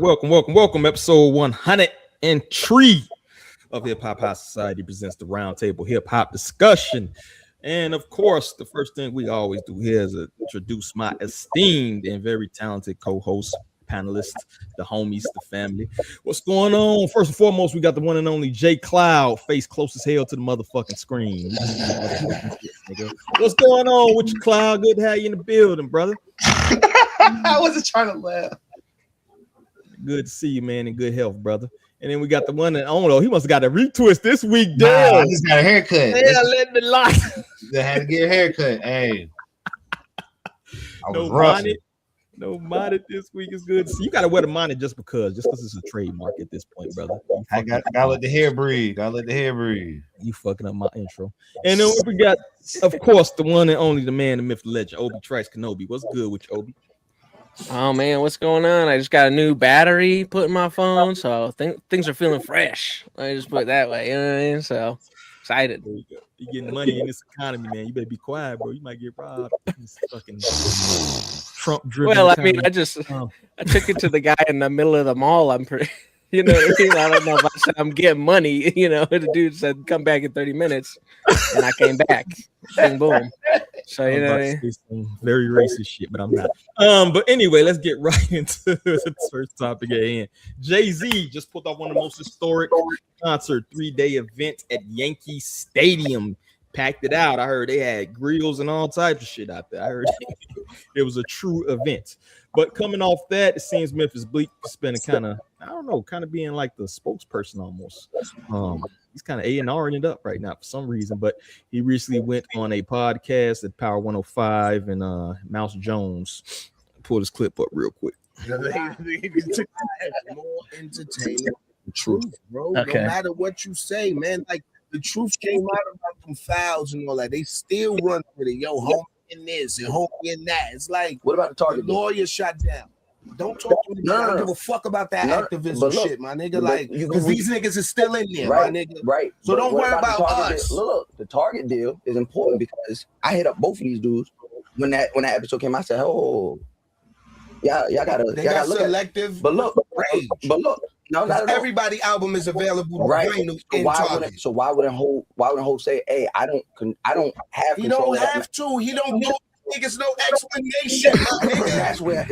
Welcome. Episode 103 of Hip Hop High Society presents the Roundtable Hip Hop discussion. And of course, the first thing we always do here is introduce my esteemed and very talented co-host, panelists, the homies, the family. What's going on? First and foremost, we got the one and only J Cloud, face close as hell to the motherfucking screen. What's going on with you, Cloud? Good to have you in the building, brother. I wasn't trying to laugh. Good to see you, man, in good health, brother. And then we got the one that he must have got a retwist this week. Damn, I just got a haircut. Yeah, let me lie. I had to get a haircut. Hey, no bonnet this week is good. So you gotta wear the bonnet just because it's a trademark at this point, brother. I gotta let the hair breathe. You fucking up my intro. And then we got, of course, the one and only, the man, the myth, the legend, Obi Trice Kenobi. What's good with you, Obi? Oh man, what's going on? I just got a new battery put in my phone, so things are feeling fresh. Let me just put it that way. You know what I mean? So excited. There you go. You're getting money in this economy, man. You better be quiet, bro. You might get robbed. This fucking Trump-driven. Well, economy. I mean, I took it to the guy in the middle of the mall. I'm pretty. You know what I mean? I don't know if I said I'm getting money. You know, the dude said, come back in 30 minutes. And I came back. Bing, boom. So, you know what I mean? Some very racist shit, but I'm not. But anyway, let's get right into the first topic at hand. Jay-Z just put off one of the most historic concert 3-day event at Yankee Stadium. Packed it out. I heard they had grills and all types of shit out there. I heard it was a true event. But coming off that, it seems Memphis Bleek has been kind of being like the spokesperson almost. He's kind of A&R'ing it up right now for some reason. But he recently went on a podcast at Power 105 and Mouse Jones. Pulled his clip up real quick. More entertaining. Truth, bro. Okay. No matter what you say, man. Like, the truth came out about them fouls and all that. They still run with it. Yo, homie in this and homie in that. It's like, what about the target? The lawyer shot down. Don't talk to me. I don't give a fuck about that activism shit, my nigga. Like, because these niggas are still in there, right, my nigga. Right. So don't worry about us. Look, the target deal is important because I hit up both of these dudes when that episode came. I said, oh, y'all gotta look selective. But look, no, not everybody album is available. Right. So why wouldn't Hope say, hey, I don't have he control. He don't have to. He don't know niggas no explanation.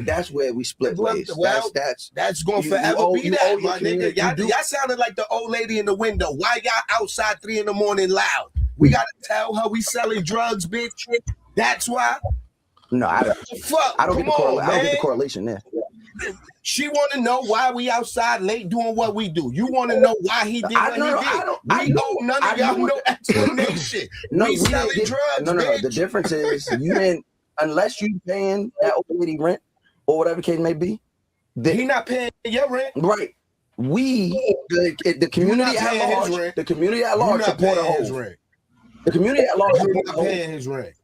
That's where we split ways. Well, that's going to forever be that, my nigga. Y'all sounded like the old lady in the window. Why y'all outside 3 a.m. loud? We gotta tell her we selling drugs, bitch. That's why. No, I don't get the correlation there. She want to know why we outside late doing what we do. You want to know why he did what he did. We know none of y'all no explanation. We selling drugs, No. The difference is you didn't, unless you paying that old lady rent or whatever case may be. He not paying your rent. Right. The community at large. The community at large support Hov. The community at large not paying his rent.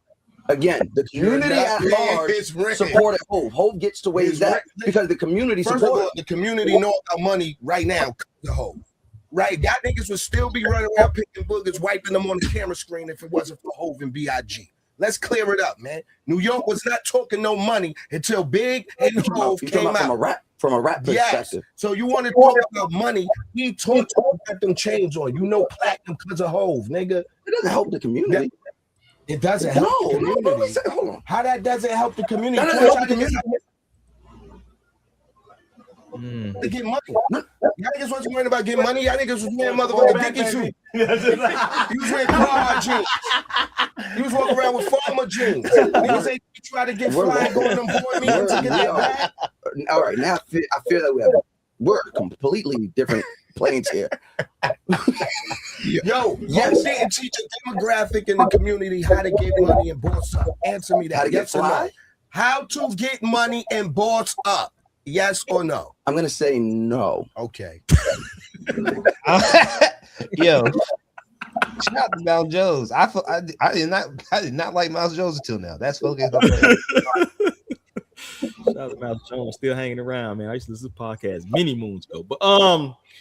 Again, the community at large supported Hov. Hov gets to wage that because the community supported. The community know about money right now. The Hov, right? Y'all niggas would still be running around picking boogers, wiping them on the camera screen if it wasn't for Hov and B.I.G. Let's clear it up, man. New York was not talking no money until Big and Hov came out. From a rap perspective. Yes. So you want to talk about money? He talked about them chains on. You know, platinum because of Hov, nigga. It doesn't help the community. It doesn't help the community. Hold on. How that doesn't help the community? That doesn't help the community. To get money. Y'all niggas wasn't worried about getting money. Y'all niggas was wearing motherfucking Dickies suit. You was wearing Farmer jeans. You was walking around with Farmer jeans. Niggas ain't try to get flying going them boy meetings to get that bag. All right, now I feel that we're completely different planes here. Yo, yes, didn't teach a demographic in the community how to get money and boss up. Answer me that. How to yes get or no? fly? How to get money and boss up? Yes or no? I'm gonna say no. Okay. Yo, shout out to Mouse Jones. I did not like Mouse Jones until now. That's fucking. Mouse Jones still hanging around, man. I used to listen to podcasts many moons ago. But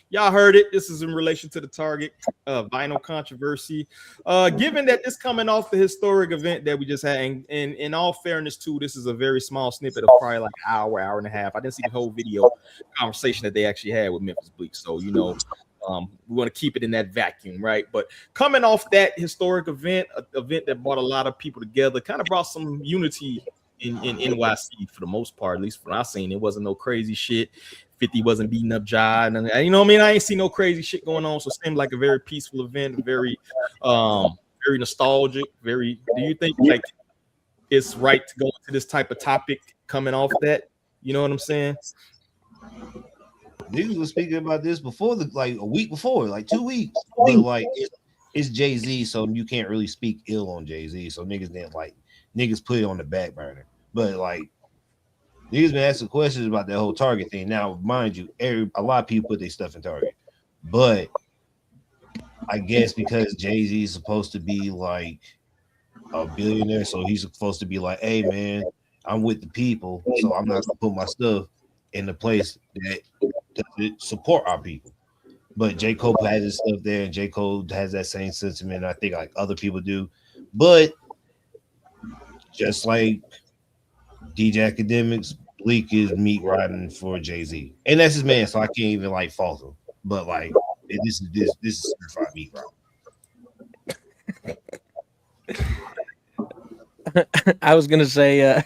y'all heard it. This is in relation to the Target vinyl controversy. Given that this coming off the historic event that we just had, and in all fairness, too, this is a very small snippet of probably like an hour and a half. I didn't see the whole video conversation that they actually had with Memphis Bleek. So we want to keep it in that vacuum, right? But coming off that historic event, an event that brought a lot of people together, kind of brought some unity in NYC for the most part, at least from what I seen. It wasn't no crazy shit. 50 wasn't beating up Ja, and you know what I mean? I ain't see no crazy shit going on. So it seemed like a very peaceful event, very nostalgic. Do you think like it's right to go into this type of topic coming off that? You know what I'm saying? Niggas was speaking about this before, like a week before, like 2 weeks. But like it's Jay-Z, so you can't really speak ill on Jay-Z. So niggas put it on the back burner. But like niggas been asking questions about that whole Target thing. Now, mind you, a lot of people put their stuff in Target, but I guess because Jay-Z is supposed to be like a billionaire, so he's supposed to be like, hey man, I'm with the people, so I'm not gonna put my stuff in the place that support our people. But J. Cole has his stuff there, and J. Cole has that same sentiment. I think like other people do, but just like DJ Academics, Bleek is meat riding for Jay-Z, and that's his man, so I can't even like fault him. But like this is certified meat riding. I was gonna say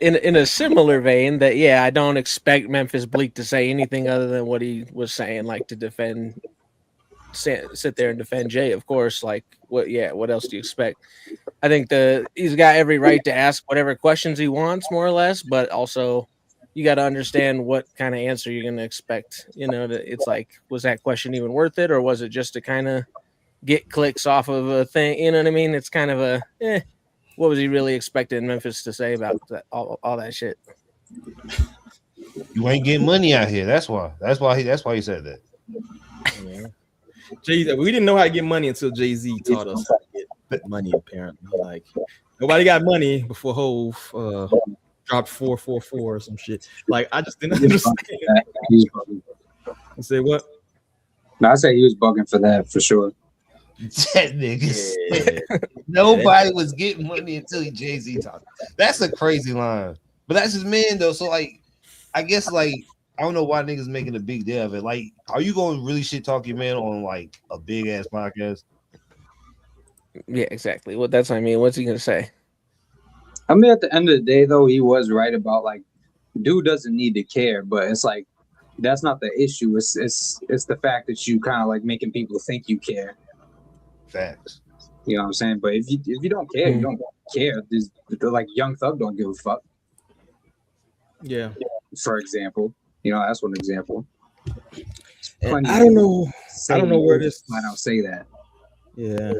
in a similar vein that I don't expect Memphis Bleek to say anything other than what he was saying, like to sit there and defend Jay, of course. Like what else do you expect? I think he's got every right to ask whatever questions he wants, more or less, but also you got to understand what kind of answer you're gonna expect. You know, it's like, was that question even worth it, or was it just to kind of get clicks off of a thing? You know what I mean? It's kind of a what was he really expecting Memphis to say about that, all that shit? You ain't getting money out here. That's why he said that. Yeah. Jay-Z, we didn't know how to get money until Jay-Z taught us how to get money. Apparently, like nobody got money before Hove dropped 444 or some shit. Like I just didn't understand. You say what? No, I say he was bugging for that for sure. That nigga nobody was getting money until Jay-Z talked. That's a crazy line, but that's his man though. So like, I guess like I don't know why niggas making a big deal of it. Like, are you going to really shit talk your man on like a big ass podcast? Yeah, exactly. What I mean. What's he gonna say? I mean, at the end of the day, though, he was right about like, dude doesn't need to care, but it's like that's not the issue. It's the fact that you kind of like making people think you care. Facts. You know what I'm saying? But if you don't care, you don't care. Like Young Thug don't give a fuck. Yeah. For example, that's one example. I don't know where this. I don't say that. Yeah,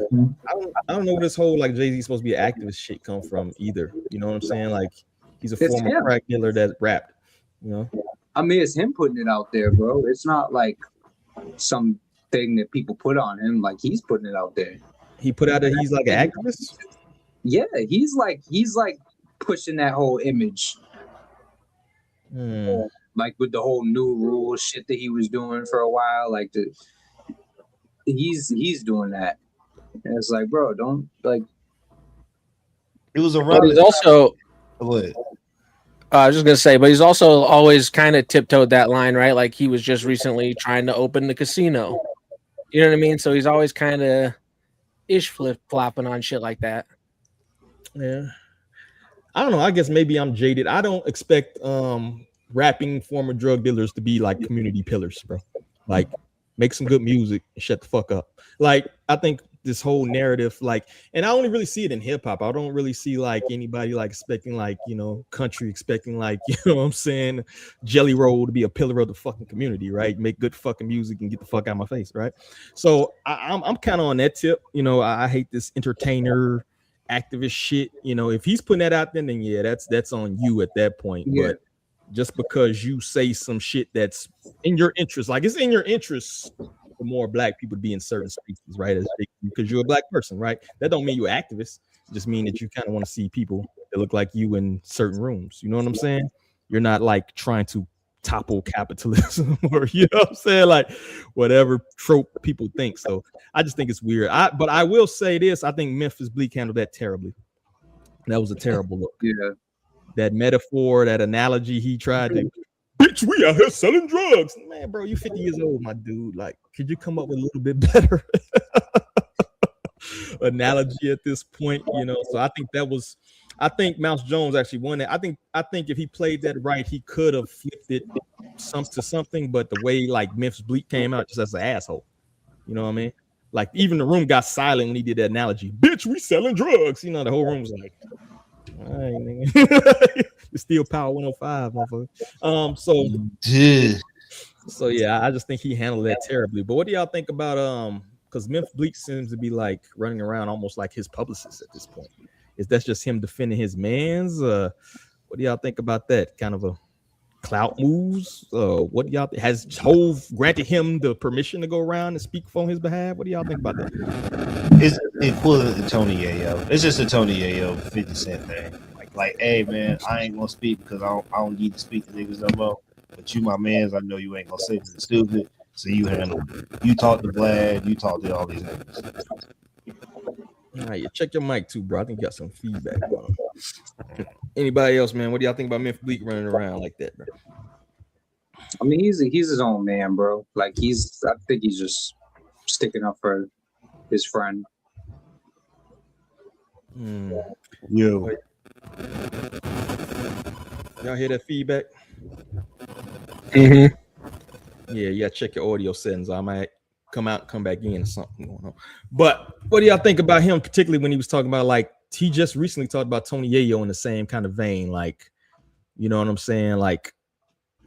I don't know where this whole like Jay-Z supposed to be an activist shit come from either. You know what I'm saying? Like he's a former crack dealer that rapped. You know. I mean, it's him putting it out there, bro. It's not like some thing that people put on him. Like he's putting it out there. He put out that he's like an activist. Yeah, he's like pushing that whole image. Like with the whole new rule shit that he was doing for a while, like he's doing that. And it's like, bro, don't like. It was a. But he's also. What? I was just gonna say, but he's also always kind of tiptoed that line, right? Like he was just recently trying to open the casino. You know what I mean? So he's always kind of flip flopping on shit like that. Yeah. I don't know. I guess maybe I'm jaded. I don't expect rapping former drug dealers to be like community pillars, bro. Like make some good music and shut the fuck up. Like I think this whole narrative, like, and I only really see it in hip hop. I don't really see like anybody like expecting like, country expecting like, what I'm saying, Jelly Roll to be a pillar of the fucking community, right? Make good fucking music and get the fuck out of my face, right? So I'm kind of on that tip. I hate this entertainer activist shit. If he's putting that out there, then yeah, that's on you at that point. Yeah. But just because you say some shit that's in your interest, like it's in your interest for more black people to be in certain spaces, right? Because you're a black person, right? That don't mean you're an activist. It just mean that you kind of want to see people that look like you in certain rooms. You know what I'm saying? you're not like trying to topple capitalism or you know what I'm saying, like whatever trope people think. So I just think it's weird. But I will say this: I think Memphis Bleek handled that terribly. That was a terrible look. Yeah. That metaphor, that analogy he tried to, bitch, we out here selling drugs. Man, bro, you 50 years old, my dude. Like, could you come up with a little bit better analogy at this point? You know, so I think Mouse Jones actually won that. I think if he played that right, he could have flipped it to something, but the way like Memphis Bleek came out just as an asshole. You know what I mean? Like even the room got silent when he did that analogy. Bitch, we selling drugs. You know, the whole room was like, all right, nigga. It's still Power 105, motherfucker. So yeah, I just think he handled that terribly. But what do y'all think about because Memphis Bleek seems to be like running around almost like his publicist at this point. Is that just him defending his mans? What do y'all think about that? Kind of a clout moves? What do y'all think? Has Hove granted him the permission to go around and speak on his behalf? What do y'all think about that? It's equivalent to Tony Yayo. It's just a Tony Yayo 50 Cent thing. Like, hey man, I ain't gonna speak because I don't need to speak to niggas no more. But you my mans, I know you ain't gonna say anything stupid. So you handle it. You talk to Vlad, you talk to all these niggas. All right, check your mic too, bro. I think you got some feedback. Anybody else, man? What do y'all think about Memphis Bleek running around like that, bro? I mean, he's his own man, bro. Like I think he's just sticking up for his friend. Yo. Y'all hear that feedback? Mm-hmm. Yeah, check your audio settings. I might come out and come back in or something going on. But what do y'all think about him, particularly when he was talking about like he just recently talked about Tony Yayo in the same kind of vein, like, you know what I'm saying? Like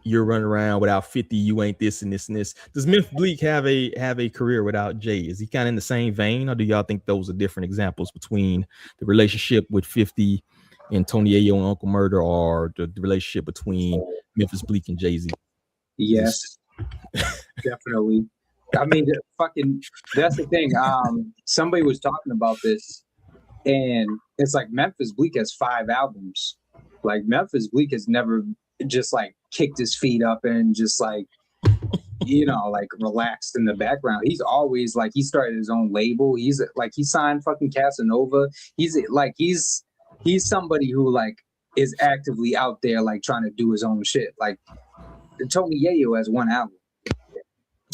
you're running around without 50, you ain't this and this and this. Does Memphis Bleek have a career without Jay? Is he kind of in the same vein, or do y'all think those are different examples between the relationship with 50 and Tony Yayo and Uncle Murder, or the relationship between Memphis Bleek and Jay-Z? Yes, definitely. I mean, that's the thing. Somebody was talking about this, and it's like Memphis Bleek has 5 albums. Like Memphis Bleek has never just like kicked his feet up and just like, you know, like relaxed in the background. He's always like, he started his own label. He signed fucking Casanova. He's somebody who like is actively out there like trying to do his own shit. Like Tony Yayo has 1 album.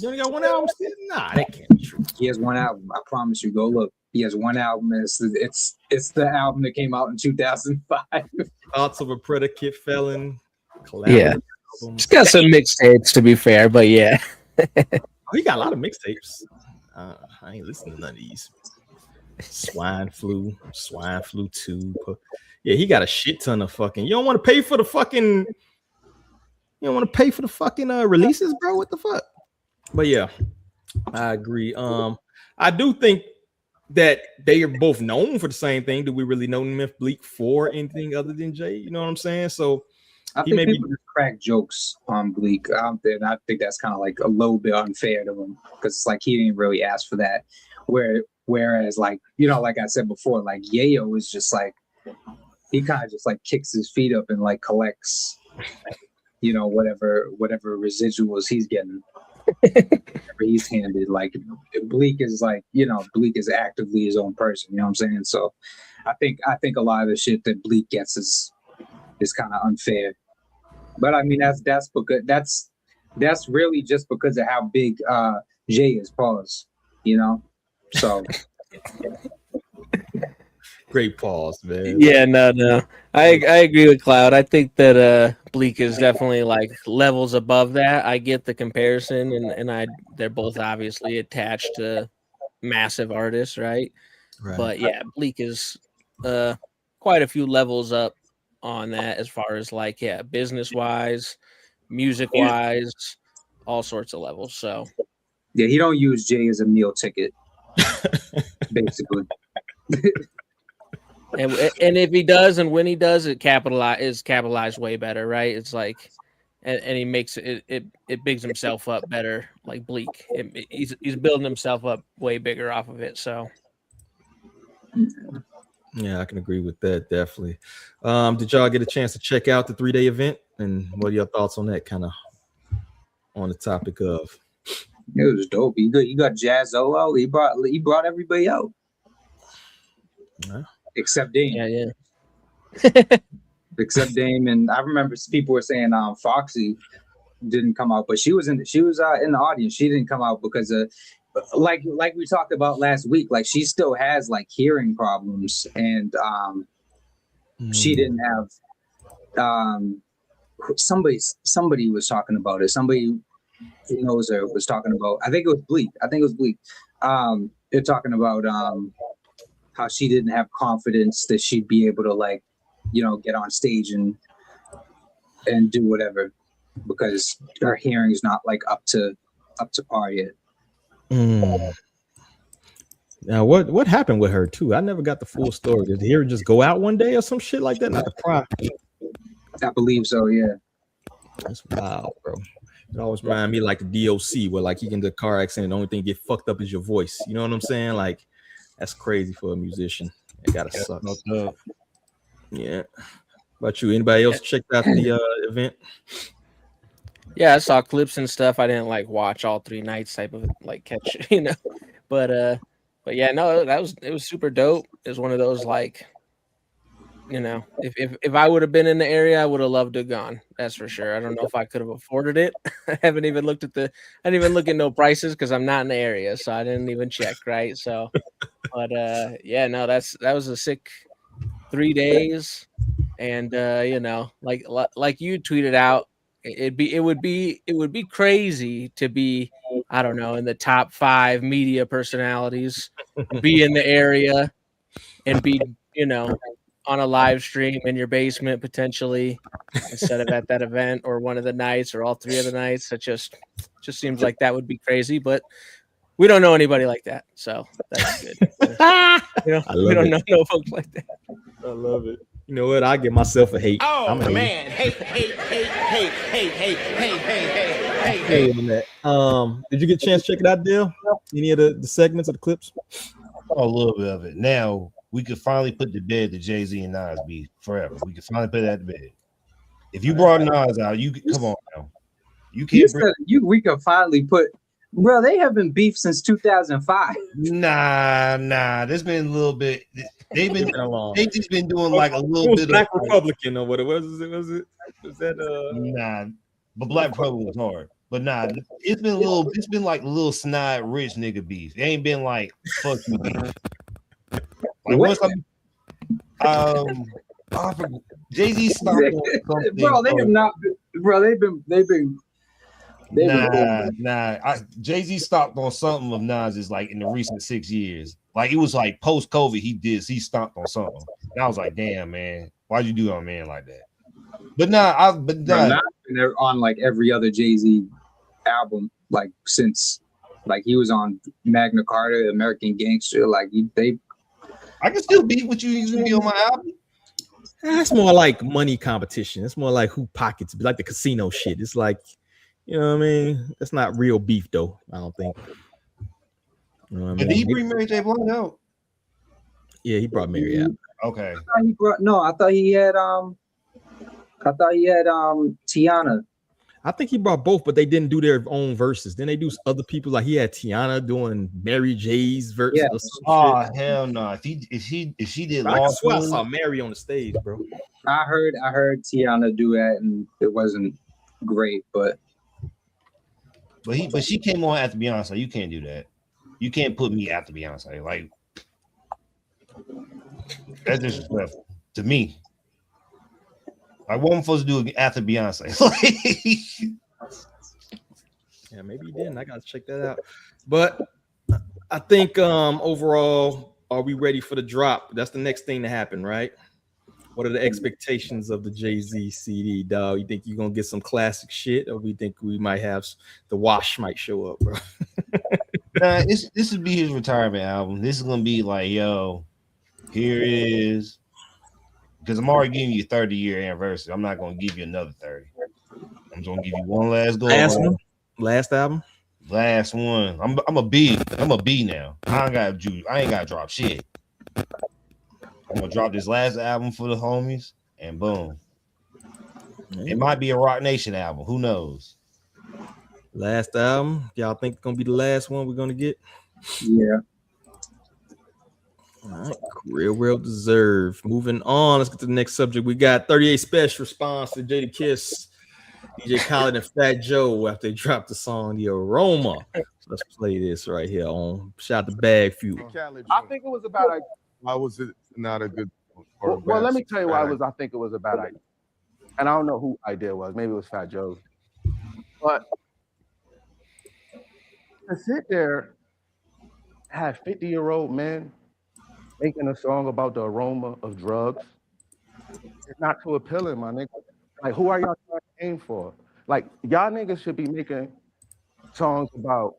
You only got 1 album still? Nah, that can't be true. He has 1 album. I promise you. Go look. He has 1 album. It's the album that came out in 2005. Thoughts of a Predicate Felon. Yeah. It's got some mixtapes to be fair, but yeah. He got a lot of mixtapes. I ain't listening to none of these. Swine Flu 2. Yeah, he got a shit ton of fucking. You don't want to pay for the fucking. You don't want to pay for the fucking releases, bro. What the fuck? But yeah, I agree. I do think that they are both known for the same thing. Do we really know Memphis Bleek for anything other than Jay? You know what I'm saying? So I think people just crack jokes on Bleek. And I think that's kind of like a little bit unfair to him because it's like he didn't really ask for that. Whereas like, you know, like I said before, like Yayo is just like, he kind of just like kicks his feet up and like collects, you know, whatever residuals he's getting. He's handed. Like Bleek is like, you know, Bleek is actively his own person, you know what I'm saying? So I think a lot of the shit that Bleek gets is kind of unfair. But I mean that's because that's really just because of how big Jay is, pause, you know. So great pause, man. Yeah, no. I agree with Cloud. I think that Bleek is definitely like levels above that. I get the comparison, and they're both obviously attached to massive artists, right? But yeah, Bleek is quite a few levels up on that as far as like, yeah, business wise, music wise, all sorts of levels. So yeah, he don't use Jay as a meal ticket, basically. And if he does, and when he does, it capitalized way better, right? It's like, and he makes it bigs himself up better, like Bleek. He's building himself up way bigger off of it. So yeah, I can agree with that, definitely. Did y'all get a chance to check out the 3-day event And what are your thoughts on that? Kind of on the topic of. It was dope. You got Jazzo out. He brought everybody out. Yeah. Except Dame. Yeah. Except Dame, and I remember people were saying Foxy didn't come out, but she was in the audience. She didn't come out because of like we talked about last week. Like she still has like hearing problems, and she didn't have. Somebody was talking about it. Somebody who knows her was talking about. I think it was Bleek. They're talking about how she didn't have confidence that she'd be able to like, get on stage and do whatever because her hearing is not like up to par yet. Now, what happened with her too? I never got the full story. Did he just go out one day or some shit like that? Not the prime. I believe so. Yeah. That's wild, bro. It always remind me like the DOC, where like you get in the car accident, the only thing get fucked up is your voice. You know what I'm saying? Like that's crazy for a musician. It gotta suck. Yeah. About you? Anybody else checked out the event? Yeah, I saw clips and stuff. I didn't like watch all 3 nights type of like catch, But yeah, no, it was super dope. It was one of those like, if I would have been in the area, I would have loved to have gone. That's for sure. I don't know if I could have afforded it. I didn't even look at no prices because I'm not in the area, so I didn't even check. Right. So, but yeah, no, that was a sick 3 days, and like you tweeted out, it would be crazy to be, I don't know, in the top 5 media personalities, be in the area, and be on a live stream in your basement potentially instead of at that event or one of the nights or all 3 of the nights. It just seems like that would be crazy, but we don't know anybody like that, so that's good. We don't know no folks like that. I love it. You know what? I give myself a hate. Oh man, hate on that. Did you get a chance to check it out, Dale? Any of the segments or the clips? A little bit of it. Now we could finally put to bed the Jay-Z and Nas beef forever. We could finally put that to bed. If you brought Nas out, you come on now. You can't. We could finally put. Bro, they have been beef since 2005. Nah. There's been a little bit. They just been doing like a little bit Black of Republican or what it was. Was that Nah, but Black Republican was hard. But nah, it's been like a little snide rich nigga beef. It ain't been like fuck you beef. Like once Jay-Z stopped on something. Bro, they have not been, bro, they've been Jay-Z stopped on something of Nas's like in the recent 6 years. Like it was like post-COVID, he stomped on something. And I was like, damn, man, why'd you do on a man like that? But Nas been on like every other Jay-Z album, like since like he was on Magna Carta, American Gangster. Like I can still beat what you usually be on my album. That's more like money competition. It's more like who pockets, like the casino shit. It's like, you know what I mean? That's not real beef though, I don't think. You know what I mean? Did he bring Mary J. Blige out? Yeah, he brought Mary out. Okay. I thought he had Tiana. I think he brought both, but they didn't do their own verses. Then they do other people, like he had Tiana doing Mary J's verse. Yeah. Oh hell no! If she did, I swear I saw Mary on the stage, bro. I heard Tiana do that, and it wasn't great, but she came on after Beyonce. You can't do that. You can't put me after Beyonce. Like that's disrespectful to me. Like what am I supposed to do after Beyonce? Yeah, maybe he didn't. I gotta check that out. But I think overall, are we ready for the drop? That's the next thing to happen, right? What are the expectations of the Jay-Z CD, dog? You think you're gonna get some classic shit, or we think we might have the wash might show up, bro? Nah, this would be his retirement album. This is gonna be like, yo, here it is. Because I'm already giving you a 30-year anniversary. I'm not gonna give you another 30. I'm just gonna give you one last go. Last album. Last one. I'm a B. I'm a B now. I ain't gotta drop shit. I'm gonna drop this last album for the homies, and boom. It might be a Rock Nation album. Who knows? Last album, y'all think it's gonna be the last one we're gonna get? Yeah. All right, real deserved. Moving on, let's get to the next subject. We got 38 Spesh response to Jadakiss, DJ Khaled, and Fat Joe after they dropped the song "The Aroma." So let's play this right here on Shout the Bag Feud. I think it was a bad idea. Why was it not a good? Well, let me tell you why it was. I think it was a bad idea, and I don't know who idea was. Maybe it was Fat Joe's, but to sit there, have 50-year-old men making a song about the aroma of drugs, it's not too appealing, my nigga. Like, who are y'all trying to aim for? Like, y'all niggas should be making songs about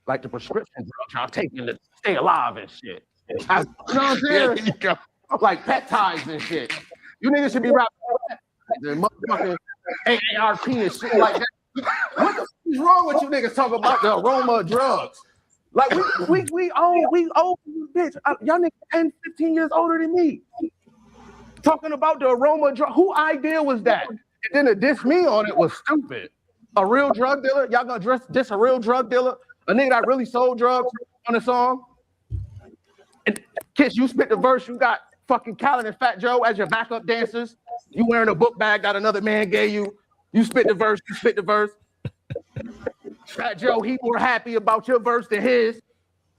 like the prescription drugs y'all taking to stay alive and shit. You know what I'm saying? Like peptides and shit. You niggas should be rapping about the motherfucking AARP and shit like that. What the f is wrong with you niggas talking about the aroma of drugs? Like we old bitch. Y'all niggas 10, 15 years older than me. Talking about the aroma of drugs. Who idea was that? And then to diss me on it was stupid. A real drug dealer? Y'all gonna diss a real drug dealer? A nigga that really sold drugs on a song? And Kiss, you spit the verse, you got fucking Khaled and Fat Joe as your backup dancers. You wearing a book bag that another man gave you. You spit the verse, you spit the verse. Fat Joe, he more happy about your verse than his.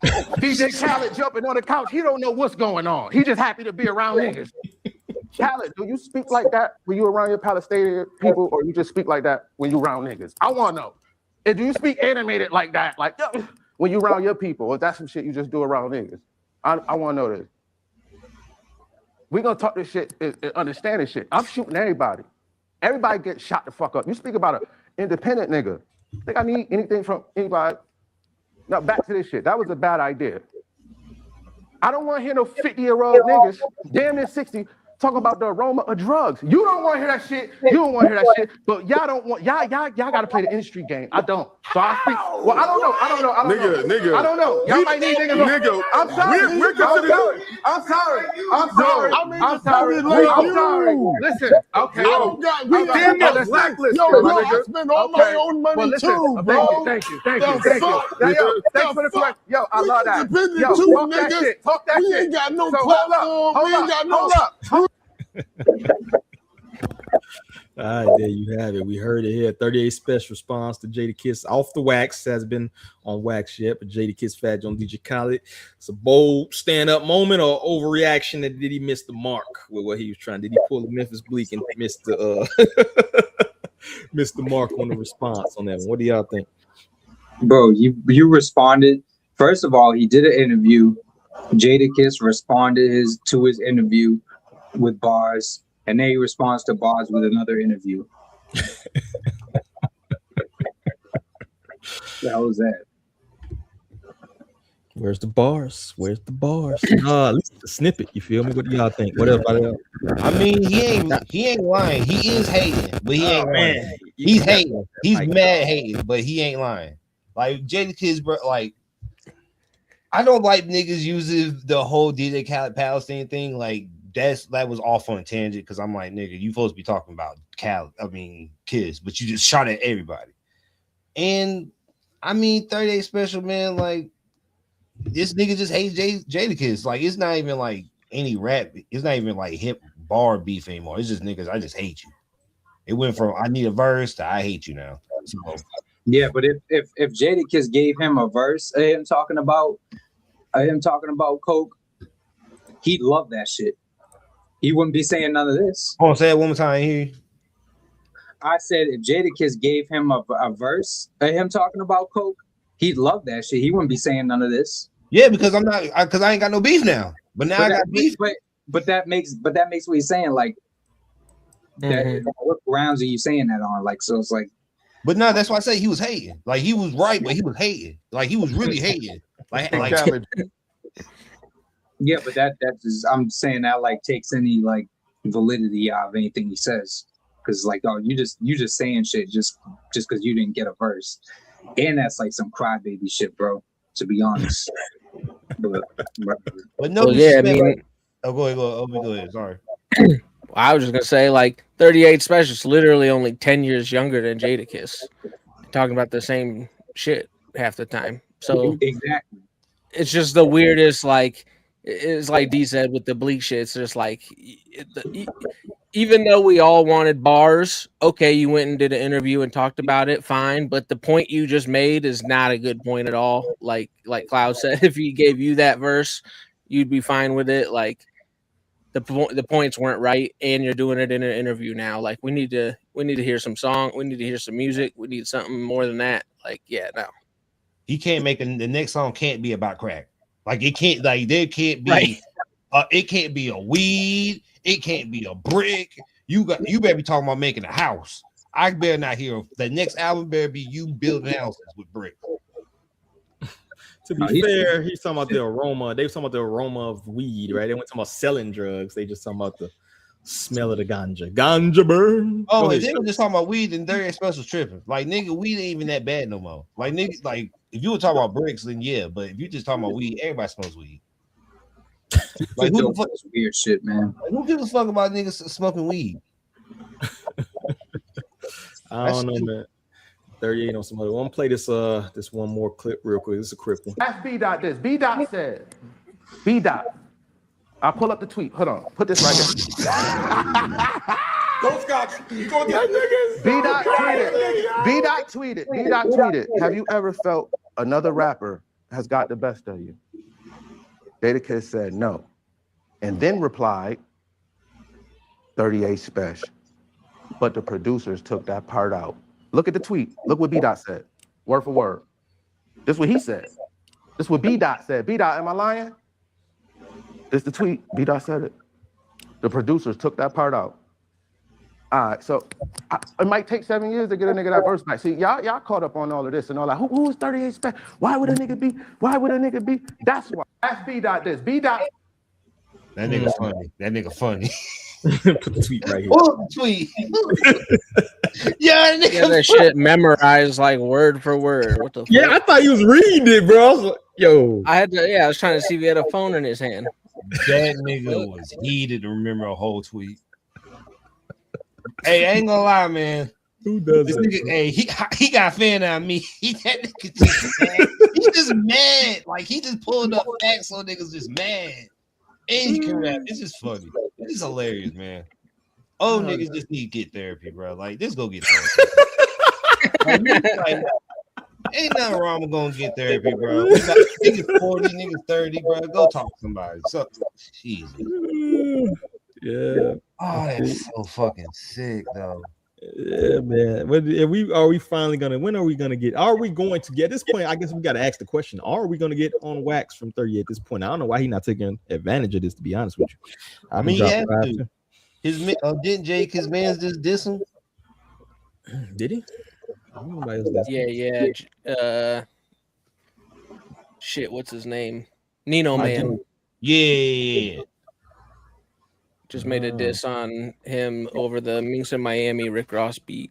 DJ Khaled jumping on the couch, he don't know what's going on. He just happy to be around niggas. Khaled, do you speak like that when you around your Palestinian people, or you just speak like that when you around niggas? I want to know. And do you speak animated like that, like when you around your people, or that's some shit you just do around niggas? I want to know this. We gonna talk this shit and understand this shit. I'm shooting everybody. Everybody gets shot the fuck up. You speak about an independent nigga. Think I need anything from anybody? Now back to this shit. That was a bad idea. I don't want to hear no 50-year-old niggas, damn near 60, talking about the aroma of drugs. You don't want to hear that shit. You don't want to hear that shit. But y'all don't want y'all got to play the industry game. I don't. So I speak. Well, I don't know. Nigga. I don't know. Y'all might need niggas. Nigga. I'm sorry. I'm sorry. Listen. Okay. We damn near blacklist. Yo, bro, I spend all my own money too, bro. Thank you. Thanks for the question. Yo, I love that. Yo, talk that shit. Talk that shit. We ain't got no platform. We ain't got no. All right, there you have it. We heard it here. 38 Spesh response to Jadakiss off the wax. Has been on wax yet, but Jadakiss, Fat Joe, DJ Khaled. It's a bold stand-up moment or overreaction. That did he miss the mark with what he was trying? Did he pull the Memphis Bleek and miss the miss the mark on the response on that one? What do y'all think? Bro, you responded. First of all, he did an interview. Jadakiss responded to his interview with bars, and then he responds to bars with another interview. How was that? Where's the bars? At least the snippet. You feel me? What do y'all think? What else? I mean, he ain't lying. He is hating, but he ain't lying. He's hating. He's mad hating, but he ain't lying. Like Jadakiss, bro. Like, I don't like niggas using the whole DJ Khaled Palestine thing. Like, that was off on a tangent because I'm like, nigga, you supposed to be talking about Kiss, but you just shot at everybody. And I mean, 38 Special, man, like, this nigga just hates Jadakiss. Like, it's not even like any rap, it's not even like hip bar beef anymore. It's just niggas, I just hate you. It went from I need a verse to I hate you now. So, yeah, but if Jadakiss gave him a verse of him talking about coke, he'd love that shit. He wouldn't be saying none of this. Oh, say it one more time here. I said if Jadakiss gave him a verse of him talking about coke, he'd love that shit. He wouldn't be saying none of this. Yeah, because I ain't got no beef now. But now I got beef. But that makes what he's saying like. What grounds are you saying that on? Like, so it's like. But no, that's why I say he was hating. Like, he was right, but he was hating. Like, he was really hating. Like yeah, but that is, I'm saying that like takes any like validity out of anything he says, because like, oh, you just saying shit just because you didn't get a verse, and that's like some crybaby shit, bro. To be honest. But no, yeah, I mean, go ahead. Sorry. I was just gonna say, like, 38 Spesh is literally only 10 years younger than Jadakiss, talking about the same shit half the time. So Exactly. it's just the weirdest. Like, it's like D said with the Bleak shit. It's just like, even though we all wanted bars, okay, you went and did an interview and talked about it, fine. But the point you just made is not a good point at all. Like Cloud said, if he gave you that verse, you'd be fine with it. Like, the points weren't right, and you're doing it in an interview now. Like, we need to hear some song, we need to hear some music, we need something more than that. Like, yeah, no. He can't make the next song can't be about crack. Like, it can't, like, there can't be Right. It can't be a weed, it can't be a brick. You better be talking about making a house. I better not hear the next album better be you building houses with bricks. To be fair, he's talking about the aroma. They were talking about the aroma of weed, right? They weren't talking about selling drugs. They just talking about the smell of the ganja. Ganja burn. Oh, if they were just talking about weed, then Dirty Special tripping. Like, nigga, weed ain't even that bad no more. Like, nigga, like, if you were talking about bricks, then yeah. But if you just talking about weed, everybody smokes weed. Like, who the fuck is weird shit, man? Like, who gives a fuck about niggas smoking weed? I don't know, man. 38 on some other. I'm gonna play this one more clip real quick. This is a crip one. Ask B Dot this. B Dot said, B Dot. I'll pull up the tweet. Hold on. Put this right here. Go Scotch. You gonna get niggas. B Dot tweeted. B Dot tweeted. B Dot tweeted. Have you ever felt another rapper has got the best of you? Jadakiss said no, and then replied, 38 Spesh. But the producers took that part out. Look at the tweet. Look what B Dot said, word for word. This is what he said. This is what B Dot said. B Dot, am I lying? This the tweet. B Dot said it. The producers took that part out. All right, so it might take 7 years to get a nigga that verse back. See, y'all caught up on all of this and all that. Who is 38 Spesh? Why would a nigga be? Why would a nigga be? That's why. Ask B Dot this. B Dot. That nigga funny. That nigga funny. Put the tweet right here. Oh, tweet. Yeah, that shit memorized like word for word. What the fuck? Yeah, I thought he was reading it, bro. I was like, yo. I was trying to see if he had a phone in his hand. That nigga was heated to remember a whole tweet. Hey, I ain't gonna lie, man. Who does this it? Nigga, hey, he got a fan on me. That nigga just mad. He's just mad. Like, he just pulled up facts on niggas just mad. And he can rap. It's just funny. This is hilarious, man. Oh, niggas just need to get therapy, bro. Like, just go get therapy. like, ain't nothing wrong with going to get therapy, bro. We got niggas 40, niggas 30, bro. Go talk to somebody. So, Jesus. Yeah. Oh, that's so fucking sick, though. Yeah, man. Are we finally gonna? When are we gonna get? Are we going to get? At this point, I guess we got to ask the question: are we gonna get on wax from 30 at this point? I don't know why he's not taking advantage of this. To be honest with you, I mean, yeah. Didn't Jake his man's just diss him? Did he? Yeah. Shit, what's his name? Nino Man. Yeah. Just made a diss on him over the Minx in Miami Rick Ross beat.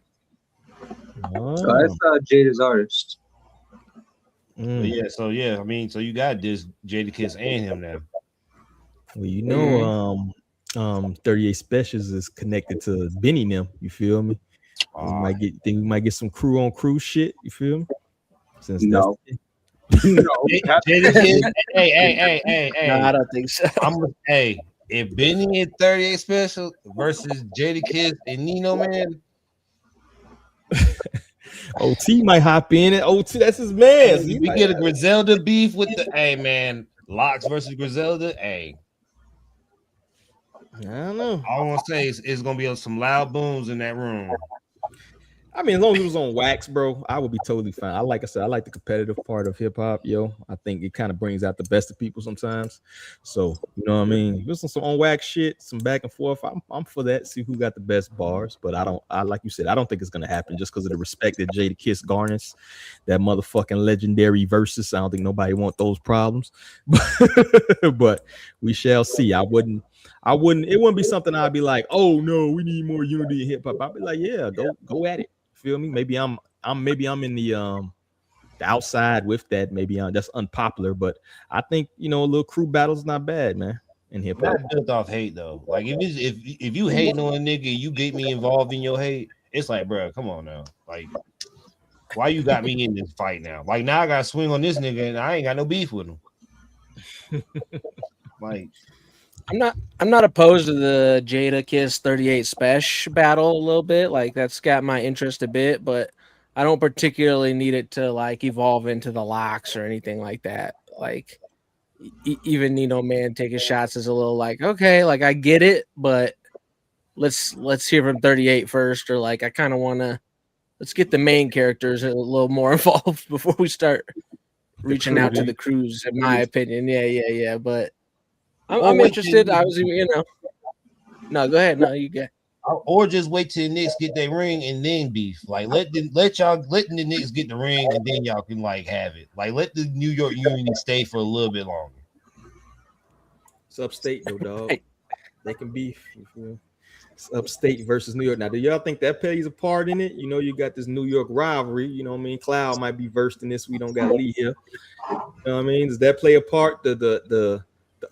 So that's Jada's artist. So yeah. I mean, so you got this Jadakiss and him now. Well, you know, 38 Specials is connected to Benny them. You feel me? We might get some crew on crew shit. You feel me? Since no. Jadakiss, hey. No, I don't think so. If Benny and 38 Special versus Jadakiss and Nino Man, OT might hop in and OT, that's his man. We get a Griselda beef with the Locks versus Griselda. Hey, I don't know. All I want to say is it's gonna be some loud booms in that room. I mean, as long as it was on wax, bro, I would be totally fine. Like I said, I like the competitive part of hip hop, yo. I think it kind of brings out the best of people sometimes. So, you know what I mean? Listen, some on wax shit, some back and forth. I'm for that. See who got the best bars. But I like you said, I don't think it's gonna happen just because of the respect that Jadakiss garners. That motherfucking legendary verses. I don't think nobody want those problems. But we shall see. It wouldn't be something I'd be like, oh no, we need more unity in hip hop. I'd be like, yeah, go at it. Feel me? Maybe I'm in the outside with that. Maybe that's unpopular, but I think a little crew battle is not bad, man. in hip hop. Not built off hate though. Like if you hating on a nigga, you get me involved in your hate. It's like, bro, come on now. Like, why you got me in this fight now? Like now I gotta swing on this nigga and I ain't got no beef with him. Like, I'm not opposed to the Jadakiss 38 Spesh battle a little bit. Like that's got my interest a bit, but I don't particularly need it to like evolve into the locks or anything like that. Like even Nino Man taking shots is a little like, okay, like I get it, but let's hear from 38 first, or like I kind of want to let's get the main characters a little more involved before we start reaching out to the crews, in my opinion. Yeah. But I'm interested. I was, no, go ahead. No, you get. Or just wait till the Knicks get their ring and then beef. Like let the Knicks get the ring and then y'all can like have it. Like let the New York Union stay for a little bit longer. It's upstate though, dog. They can beef. You feel? It's upstate versus New York. Now, do y'all think that plays a part in it? You know, you got this New York rivalry. You know what I mean? Cloud might be versed in this. We don't got Lee here. You know what I mean? Does that play a part? The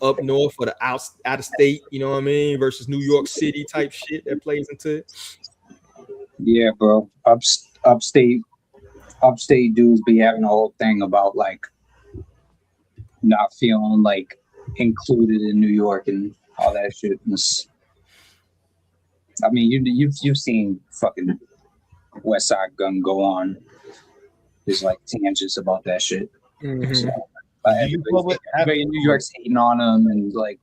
up north or the out of state, you know what I mean, versus New York City type shit that plays into it? Yeah, bro. Upstate dudes be having a whole thing about like not feeling like included in New York and all that shit. I mean, you've seen fucking West Side Gun go on. There's like tangents about that shit. Mm-hmm. So, everybody in New York's hating on them and like,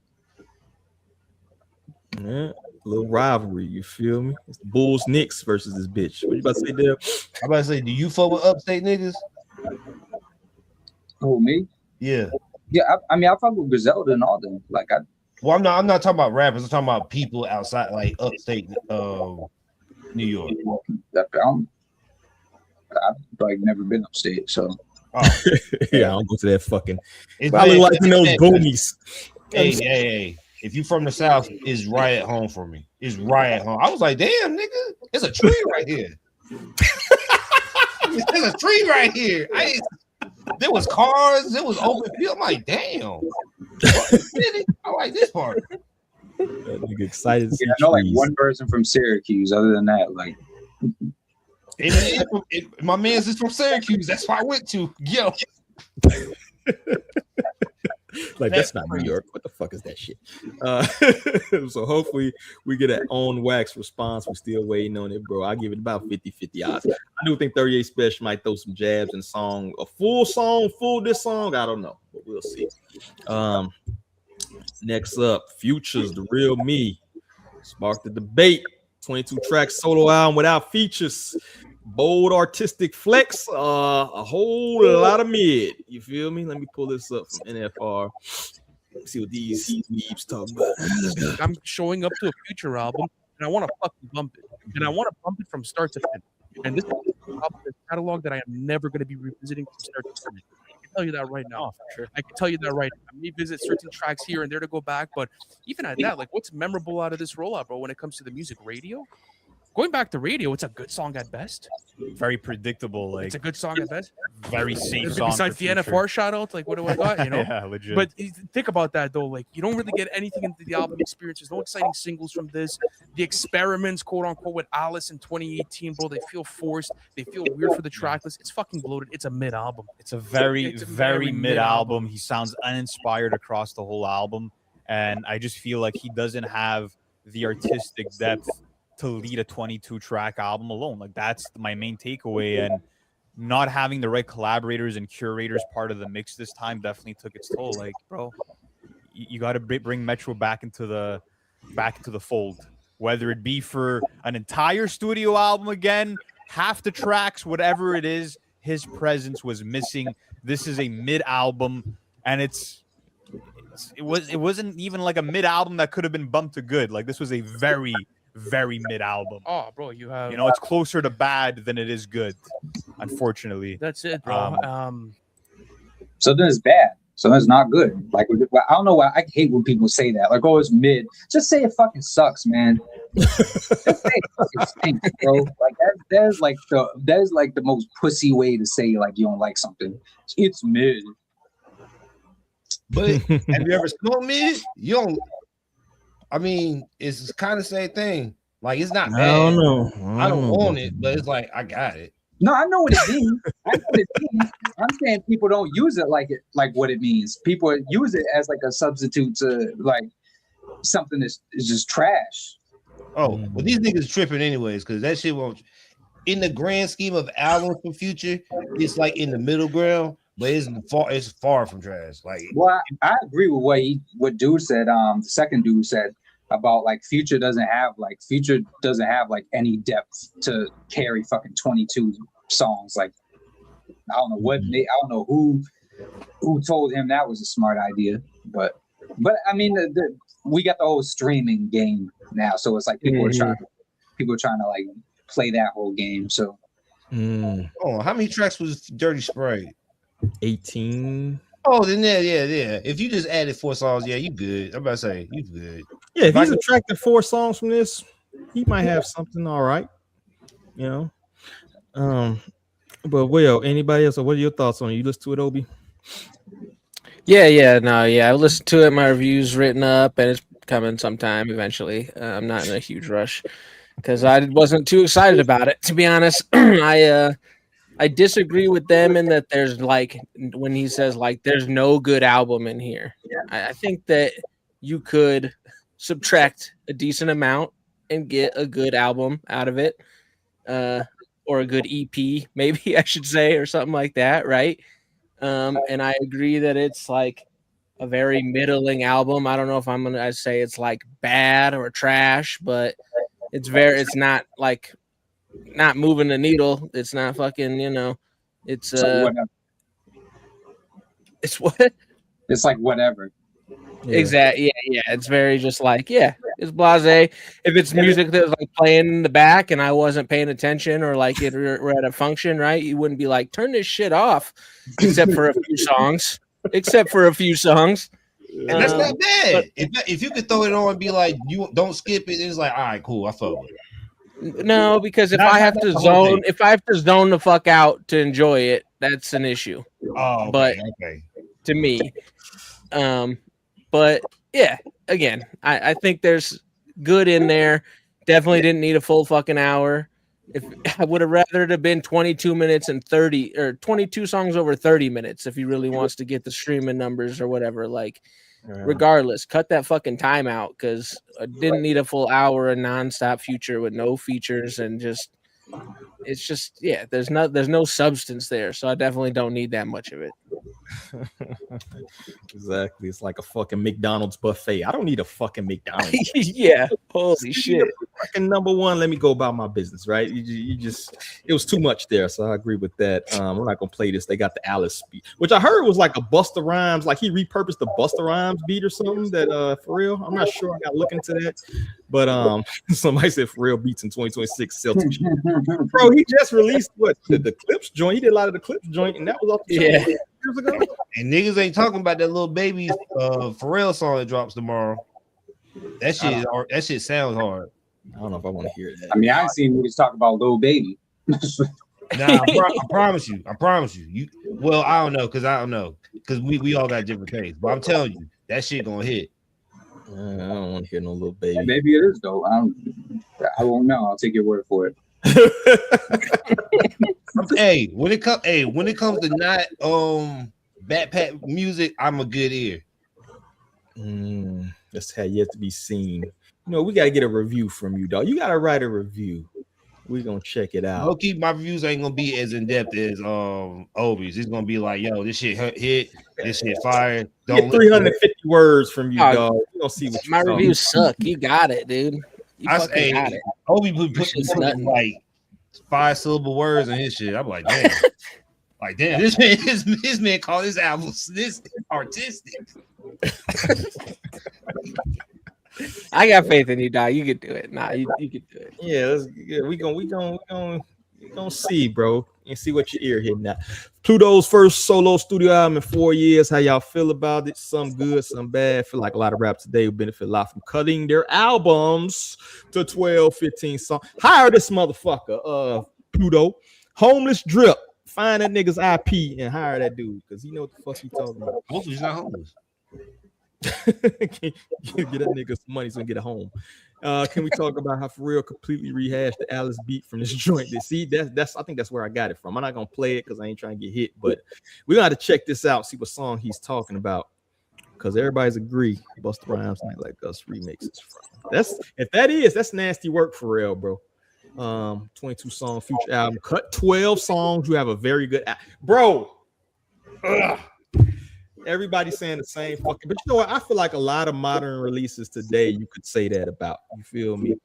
yeah, little rivalry. You feel me? It's the Bulls Knicks versus this bitch. What you about to say, Dale? I'm about to say, do you fuck with upstate niggas? Who, me? Yeah. I mean, I fuck with Griselda and all them. Like, I'm not talking about rappers. I'm talking about people outside, like upstate New York. I've like never been upstate, so. Oh. Yeah, I don't go to that fucking. Probably like those boonies. Hey. If you from the South, it's right at home for me. It's right at home. I was like, damn, nigga, there's a tree right here. There's a tree right here. There was cars. There was open field. I'm like, damn. I like this part. That nigga excited to see I know like trees. one person from Syracuse. Other than that, like. My man's is from Syracuse. That's why I went to. Yo. Like, that's not New York. What the fuck is that shit? So hopefully we get an on wax response. We're still waiting on it, bro. I give it about 50-50 odds. I do think 38 Spesh might throw some jabs in a full this song. I don't know, but we'll see. Next up, Future's The Real Me sparked the debate. 22 track solo album without features. Bold artistic flex, a whole lot of mid. You feel me? Let me pull this up from NFR. Let's see what these weebs talking about. I'm showing up to a Future album and I want to fucking bump it. And I want to bump it from start to finish. And this is a catalog that I am never going to be revisiting from start to finish. I can tell you that right now. Sure. I can tell you that right now. I may visit certain tracks here and there to go back, but even at that, like, what's memorable out of this rollout, bro, when it comes to the music? Radio? Going back to radio, it's a good song at best. Very predictable. Like, it's a good song at best. Very safe song. Besides the NFR shout out, like, what do I got? You know? Yeah, legit. But think about that though. Like, you don't really get anything into the album experiences. No exciting singles from this. The experiments, quote unquote, with Alice in 2018, bro. They feel forced. They feel weird for the track list. It's fucking bloated. It's a mid album. It's a very mid album. He sounds uninspired across the whole album, and I just feel like he doesn't have the artistic depth to lead a 22 track album alone. Like, that's my main takeaway, and not having the right collaborators and curators part of the mix this time definitely took its toll. Like, bro, you got to bring Metro back into the fold, whether it be for an entire studio album again, half the tracks, whatever it is. His presence was missing. This is a mid album, and it wasn't even like a mid album that could have been bumped to good. Like, this was a very mid album. Oh, bro, it's closer to bad than it is good, unfortunately. That's it, bro. So then it's bad. So that's not good. Like, I don't know why I hate when people say that. Like, oh, it's mid. Just say it fucking sucks, man. Just say it fucking stinks, bro. Like, that is like the most pussy way to say like you don't like something. It's mid. But have you ever smoked mid? You don't. I mean, it's kind of the same thing. Like it's not bad. I don't know. I don't want it, but it's like I got it. No, I know what it means. I'm saying people don't use it like what it means. People use it as like a substitute to like something that's is just trash. Oh, well, these niggas tripping anyways, because that shit won't. In the grand scheme of albums for Future, it's like in the middle ground, but it's far from trash. Like, well, I agree with what dude said. The second dude said about like Future doesn't have like any depth to carry fucking 22 songs. Like, I don't know I don't know who told him that was a smart idea, but I mean, we got the whole streaming game now, so it's like people are trying to like play that whole game. So, oh, how many tracks was Dirty Sprite? 18. Oh, then yeah. If you just added 4 songs, yeah, you good. I'm about to say you good. Yeah, if he's attracted 4 songs from this, he might have something all right. You know. But anybody else? Or what are your thoughts on it? You listen to it, Obi? Yeah. I listened to it. My review's written up, and it's coming sometime eventually. I'm not in a huge rush because I wasn't too excited about it, to be honest. I disagree with them in that there's like when he says like there's no good album in here. I think that you could subtract a decent amount and get a good album out of it, or a good EP, maybe I should say, or something like that, right? And I agree that it's like a very middling album. I don't know if I'd say it's like bad or trash, but it's not like not moving the needle. It's not fucking, it's it's what? It's like whatever. Yeah. Exactly. Yeah. It's very just like, it's blasé. If it's music that was like playing in the back and I wasn't paying attention, or like we're at a function, right? You wouldn't be like, turn this shit off, except for a few songs. And that's not bad. If you could throw it on and be like, you don't skip it, it's like, all right, cool, I fuck with it. No, because if I have to zone the fuck out to enjoy it, that's an issue. Oh, but to me, but yeah, again, I think there's good in there. Definitely didn't need a full fucking hour. If I would have rather it have been 22 minutes and 30 or 22 songs over 30 minutes, if he really wants to get the streaming numbers or whatever, like. Regardless, cut that fucking time out because I didn't need a full hour of nonstop Future with no features and it's just there's no substance there, so I definitely don't need that much of it. Exactly, it's like a fucking McDonald's buffet. I don't need a fucking McDonald's. Yeah, holy shit. Fucking number one, let me go about my business, right? You just it was too much there, so I agree with that. We're not gonna play this. They got the Alice beat, which I heard was like a Busta Rhymes, like he repurposed the Busta Rhymes beat or something. That for real, I'm not sure. I got to look into that, but somebody said for real beats in 2026 sell too cheap. Bro, he just released the Clips joint. He did a lot of the Clips joint, and that was off the years ago. And niggas ain't talking about that little baby Pharrell song that drops tomorrow. That shit sounds hard. I don't know if I want to hear that. I mean, I've seen niggas talk about Lil Baby. Nah, I promise you. Well, I don't know because we all got different tastes. But I'm telling you, that shit gonna hit. I don't want to hear no Lil Baby. Maybe it is though. I won't know. I'll take your word for it. Hey, when it comes to not backpack music, I'm a good ear. That's had yet to be seen. We got to get a review from you, dog. You got to write a review. We're gonna check it out. Okay, my reviews ain't gonna be as in depth as Obi's. It's gonna be like, yo, this shit hit, this shit fire. Get 350 words from you, dog. You gonna see what my reviews suck. You got it, dude. Got it. Obi put like 5-syllable words in his shit. I'm like, damn. This man called his album this artistic. I got faith in you, dog. You can do it. Nah, you can do it. Yeah, we gonna see, bro, and see what your ear hitting at. Pluto's first solo studio album in 4 years. How y'all feel about it? Some good, some bad. I feel like a lot of rappers today will benefit a lot from cutting their albums to 12, 15 songs. Hire this motherfucker, Pluto. Homeless Drip. Find that nigga's IP and hire that dude because he know what the fuck he talking about. Hopefully he's not homeless. Get that nigga some money so he can get a home. Can we talk about how Pharrell completely rehashed the Alice beat from this joint? See, that's I think that's where I got it from. I'm not gonna play it because I ain't trying to get hit, but we got to check this out, see what song he's talking about. Because everybody's agree Busta Rhymes Not Like Us remixes from. That's nasty work for real, bro. 22 song Future album, cut 12 songs. You have a very good bro. Ugh. Everybody's saying the same fucking, but you know what? I feel like a lot of modern releases today, you could say that about. You feel me?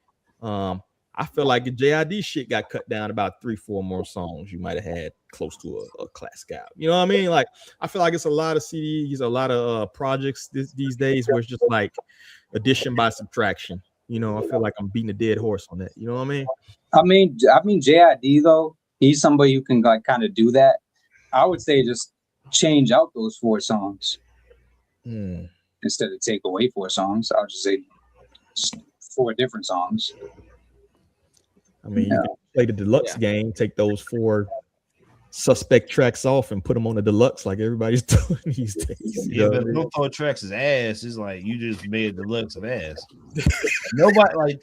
I feel like the JID shit got cut down about 3-4 more songs. You might have had close to a classic album. You know what I mean? Like, I feel like it's a lot of CDs, a lot of projects these days where it's just like addition by subtraction. You know, I feel like I'm beating a dead horse on that. You know what I mean? I mean, JID though, he's somebody who can like kind of do that. I would say just change out those 4 songs instead of take away 4 songs. I'll just say 4 different songs. I mean, you can play the deluxe game, take those 4 suspect tracks off and put them on the deluxe like everybody's doing these days. Yeah, but don't throw tracks as ass. It's like you just made a deluxe of ass. Nobody like.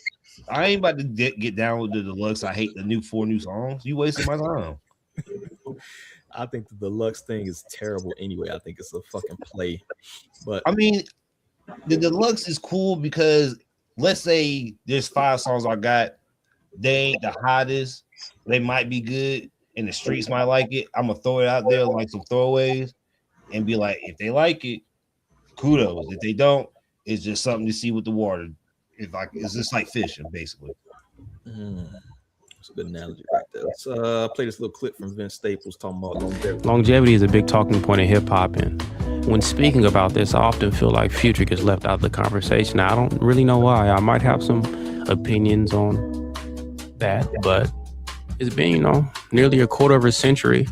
I ain't about to get down with the deluxe. I hate the 4 new songs. You wasting my time. I think the deluxe thing is terrible anyway. I think it's a fucking play. But I mean, the deluxe is cool because let's say there's 5 songs I got. They ain't the hottest. They might be good, and the streets might like it. I'm gonna throw it out there like some throwaways, and be like, if they like it, kudos. If they don't, it's just something to see with the water. It's just like fishing, basically. That's a good analogy right there. Let's play this little clip from Vince Staples talking about longevity. Longevity is a big talking point in hip hop, and when speaking about this, I often feel like Future gets left out of the conversation. Now, I don't really know why. I might have some opinions on that, but it's been, nearly a quarter of a century,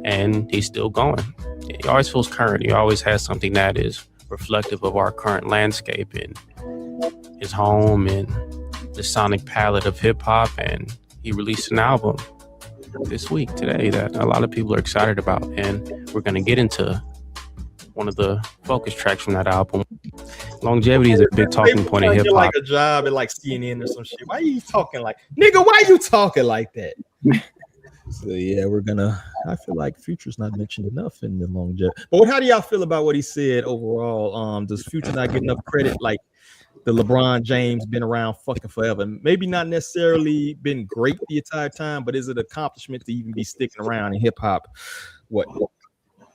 and he's still going. He always feels current. He always has something that is reflective of our current landscape and his home and the sonic palette of hip hop. And he released an album today that a lot of people are excited about, and we're going to get into one of the focus tracks from that album. Longevity is a big talking point in hip hop. Like a job at like CNN or some shit. Why are you talking like, nigga? Why you talking like that? So yeah, I feel like Future's not mentioned enough in the longevity. But how do y'all feel about what he said overall? Does Future not get enough credit? Like the LeBron James been around fucking forever. Maybe not necessarily been great the entire time, but is it an accomplishment to even be sticking around in hip hop? What,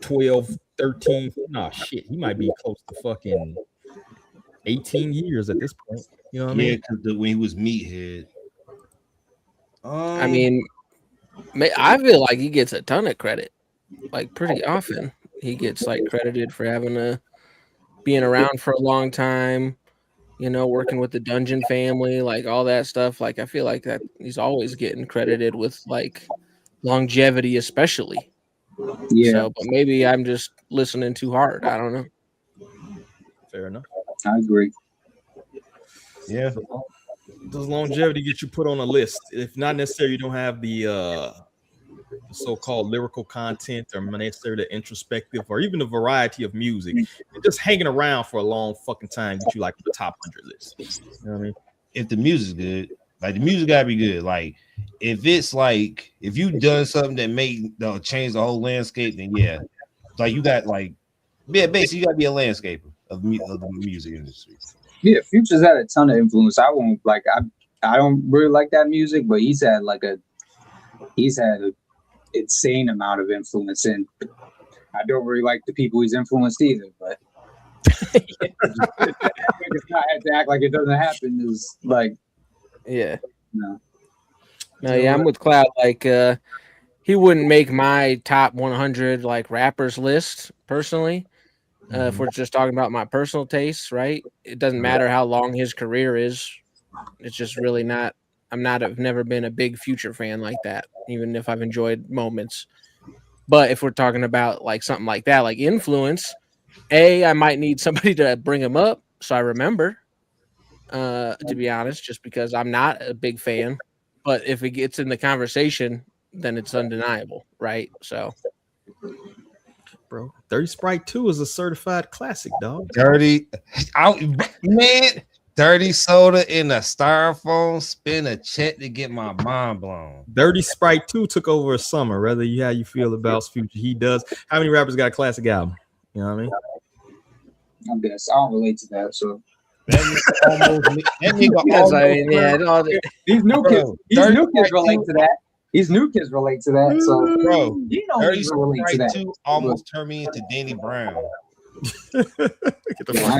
12, 13? Nah, shit. He might be close to fucking 18 years at this point. You know what I mean? Yeah, because when he was Meathead. I mean, I feel like he gets a ton of credit. Like pretty often, he gets like credited for being around for a long time. Working with the Dungeon family, like all that stuff. Like I feel like that he's always getting credited with like longevity, especially. Yeah. So, but maybe I'm just listening too hard. I don't know. Fair enough. I agree. Yeah. Does longevity get you put on a list? If not necessarily, you don't have the so-called lyrical content or necessarily the introspective or even the variety of music. And just hanging around for a long fucking time get you like the top 100 list. You know what I mean? If the music's good, like the music gotta be good. Like if it's like if you done something that change the whole landscape, then yeah, like you got like basically you gotta be a landscaper of the music industry. Yeah, Future's had a ton of influence. I don't really like that music, but he's had an insane amount of influence, and I don't really like the people he's influenced either. But it's not have to act like it doesn't happen. Is like, yeah, no, yeah, I'm with Cloud. Like, he wouldn't make my top 100 like rappers list personally. If we're just talking about my personal tastes, right? It doesn't matter how long his career is. It's just really not. I've never been a big Future fan like that, even if I've enjoyed moments. But if we're talking about like something like that, like influence, I might need somebody to bring him up so I remember, to be honest, just because I'm not a big fan. But if it gets in the conversation, then it's undeniable, right? So bro. Dirty Sprite 2 is a certified classic, dog. Dirty soda in a styrofoam, spin a check to get my mind blown. Dirty Sprite 2 took over a summer. How you feel about Future, he does. How many rappers got a classic album? You know what I mean? I guess I don't relate to that. So that nigga these new kids relate to that. These new kids relate to that. So, bro, you know, Dirty relate to that. Sprite 2 almost turned me into Danny Brown. Get the fuck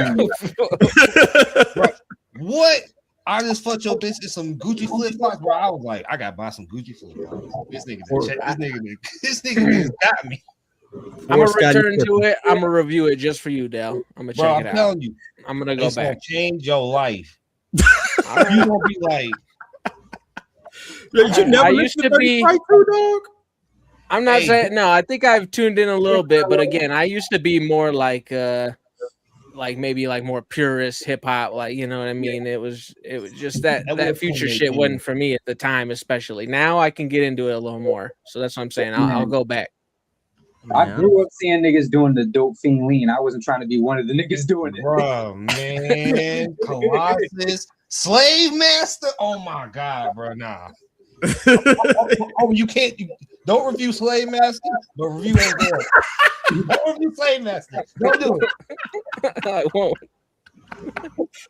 out. What? I just fucked your bitch in some Gucci flip flops, bro. I was like, I gotta buy some Gucci flip flops. This nigga got me. I'm gonna return to it. I'm gonna review it just for you, Dale. I'm gonna check it out. I'm telling you, I'm gonna go back. Gonna change your life. You gonna be like, you never used to be. Dog? I'm not saying no. I think I've tuned in a little bit, but again, I used to be more like maybe like more purist hip hop, like, you know what I mean. It was just that Future shit wasn't for me at the time, especially. Now I can get into it a little more, so that's what I'm saying. I'll go back. I grew up seeing niggas doing the dope fiend lean. I wasn't trying to be one of the niggas doing it. Bro, man, Colossus, Slave Master. Oh my god, bro, nah. You can't. Don't review Slave Master, but review it. Don't review Slave Master. Don't do it. I won't.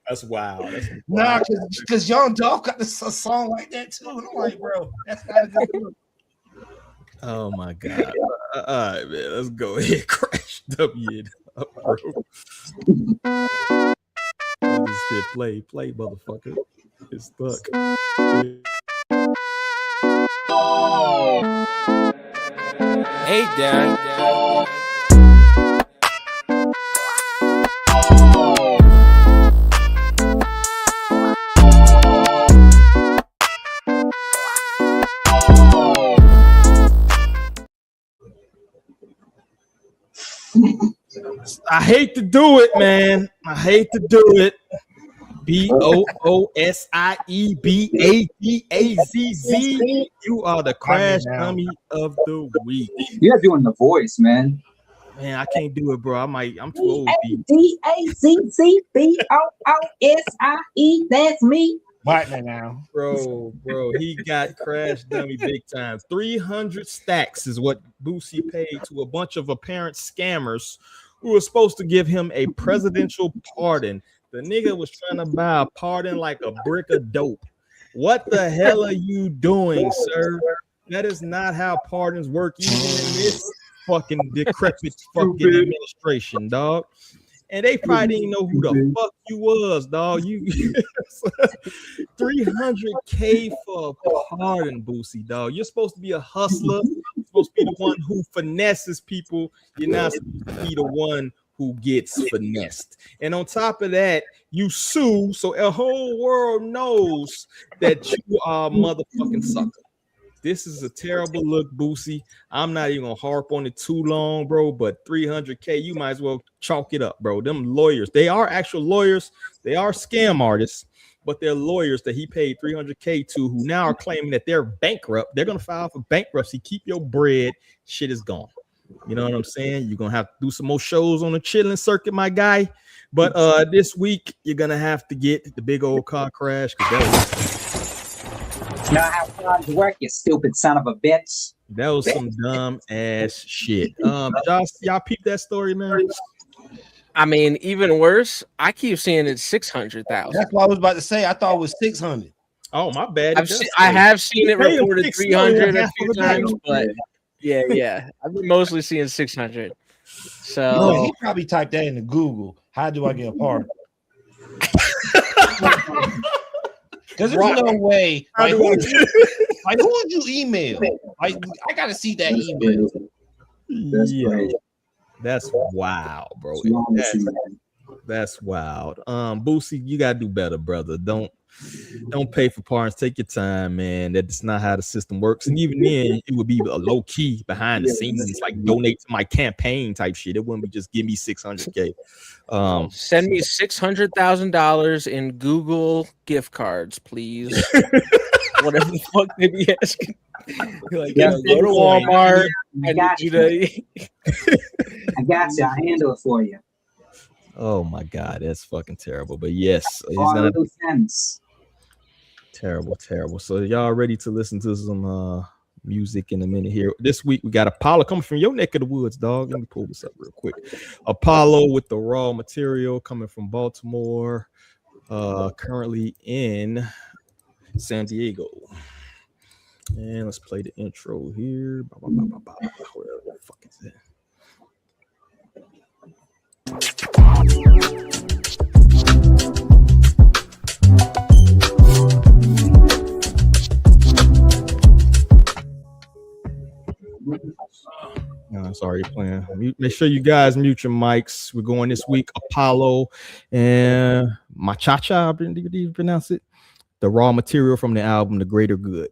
That's wild. Nah, because Young Dolph got a song like that too. And I'm like, bro, that's not a good one. Oh my god. All right, man. Let's go ahead. Crash W it up, bro. This shit play, motherfucker. It's stuck. Hey, Dad. I hate to do it, man. I hate to do it. BOOSIEBADAZZ. You are the crash dummy of the week. You're doing the voice, man. Man, I can't do it, bro. I'm too old. DAZZBOOSIE. That's me. Right now, bro, he got crash dummy big time. 300 stacks is what Boosie paid to a bunch of apparent scammers who were supposed to give him a presidential pardon. The nigga was trying to buy a pardon like a brick of dope. What the hell are you doing, sir? That is not how pardons work, even in this fucking decrepit fucking administration, dog. And they probably didn't know who the fuck you was, dog. You 300K for a pardon, Boosie, dog. You're supposed to be a hustler. You're supposed to be the one who finesses people. You're not supposed to be the one who gets finessed. And on top of that, you sue, so the whole world knows that you are a motherfucking sucker. This is a terrible look, Boosie. I'm not even gonna harp on it too long, bro. But 300K, you might as well chalk it up, bro. Them lawyers, they are actual lawyers. They are scam artists, but they're lawyers that he paid 300K to, who now are claiming that they're bankrupt. They're gonna file for bankruptcy. Keep your bread. Shit is gone. You know what I'm saying? You're gonna have to do some more shows on the chilling circuit, my guy. But this week you're gonna have to get the big old car crash. Know how cars work, you stupid son of a bitch. That was some dumb ass shit. Y'all peep that story, man. I mean, even worse, I keep seeing it's 600,000. That's what I was about to say. I thought it was 600. Oh, my bad. I have seen it reported 300 a few times, but yeah. I've been mostly seeing 600. So he probably typed that into Google. How do I get a pardon? Because there's no way. Like, who would you email? Like, I gotta see that email. That's wild, bro. That's wild. Boosie, you gotta do better, brother. Don't pay for pardons. Take your time, man. That's not how the system works. And even then, it would be a low key behind the scenes, like donate to my campaign type shit. It wouldn't be just give me 600K. Send me $600,000 in Google gift cards, please. Whatever the fuck they be asking. Like, Yeah, go to Walmart. I got you. I got you. I'll handle it for you. Oh my God, that's fucking terrible. But yes, he's All gonna little sense. terrible. So y'all ready to listen to some music in a minute here? This week we got Apollo coming from your neck of the woods, dog. Let me pull this up real quick. Apollo with the raw material coming from Baltimore, currently in San Diego. And let's play the intro here. Where the fuck is it? Sorry, playing. Make sure you guys mute your mics. We're going this week. Apollo and Machacha. Did you pronounce it? The raw material from the album, The Greater Good.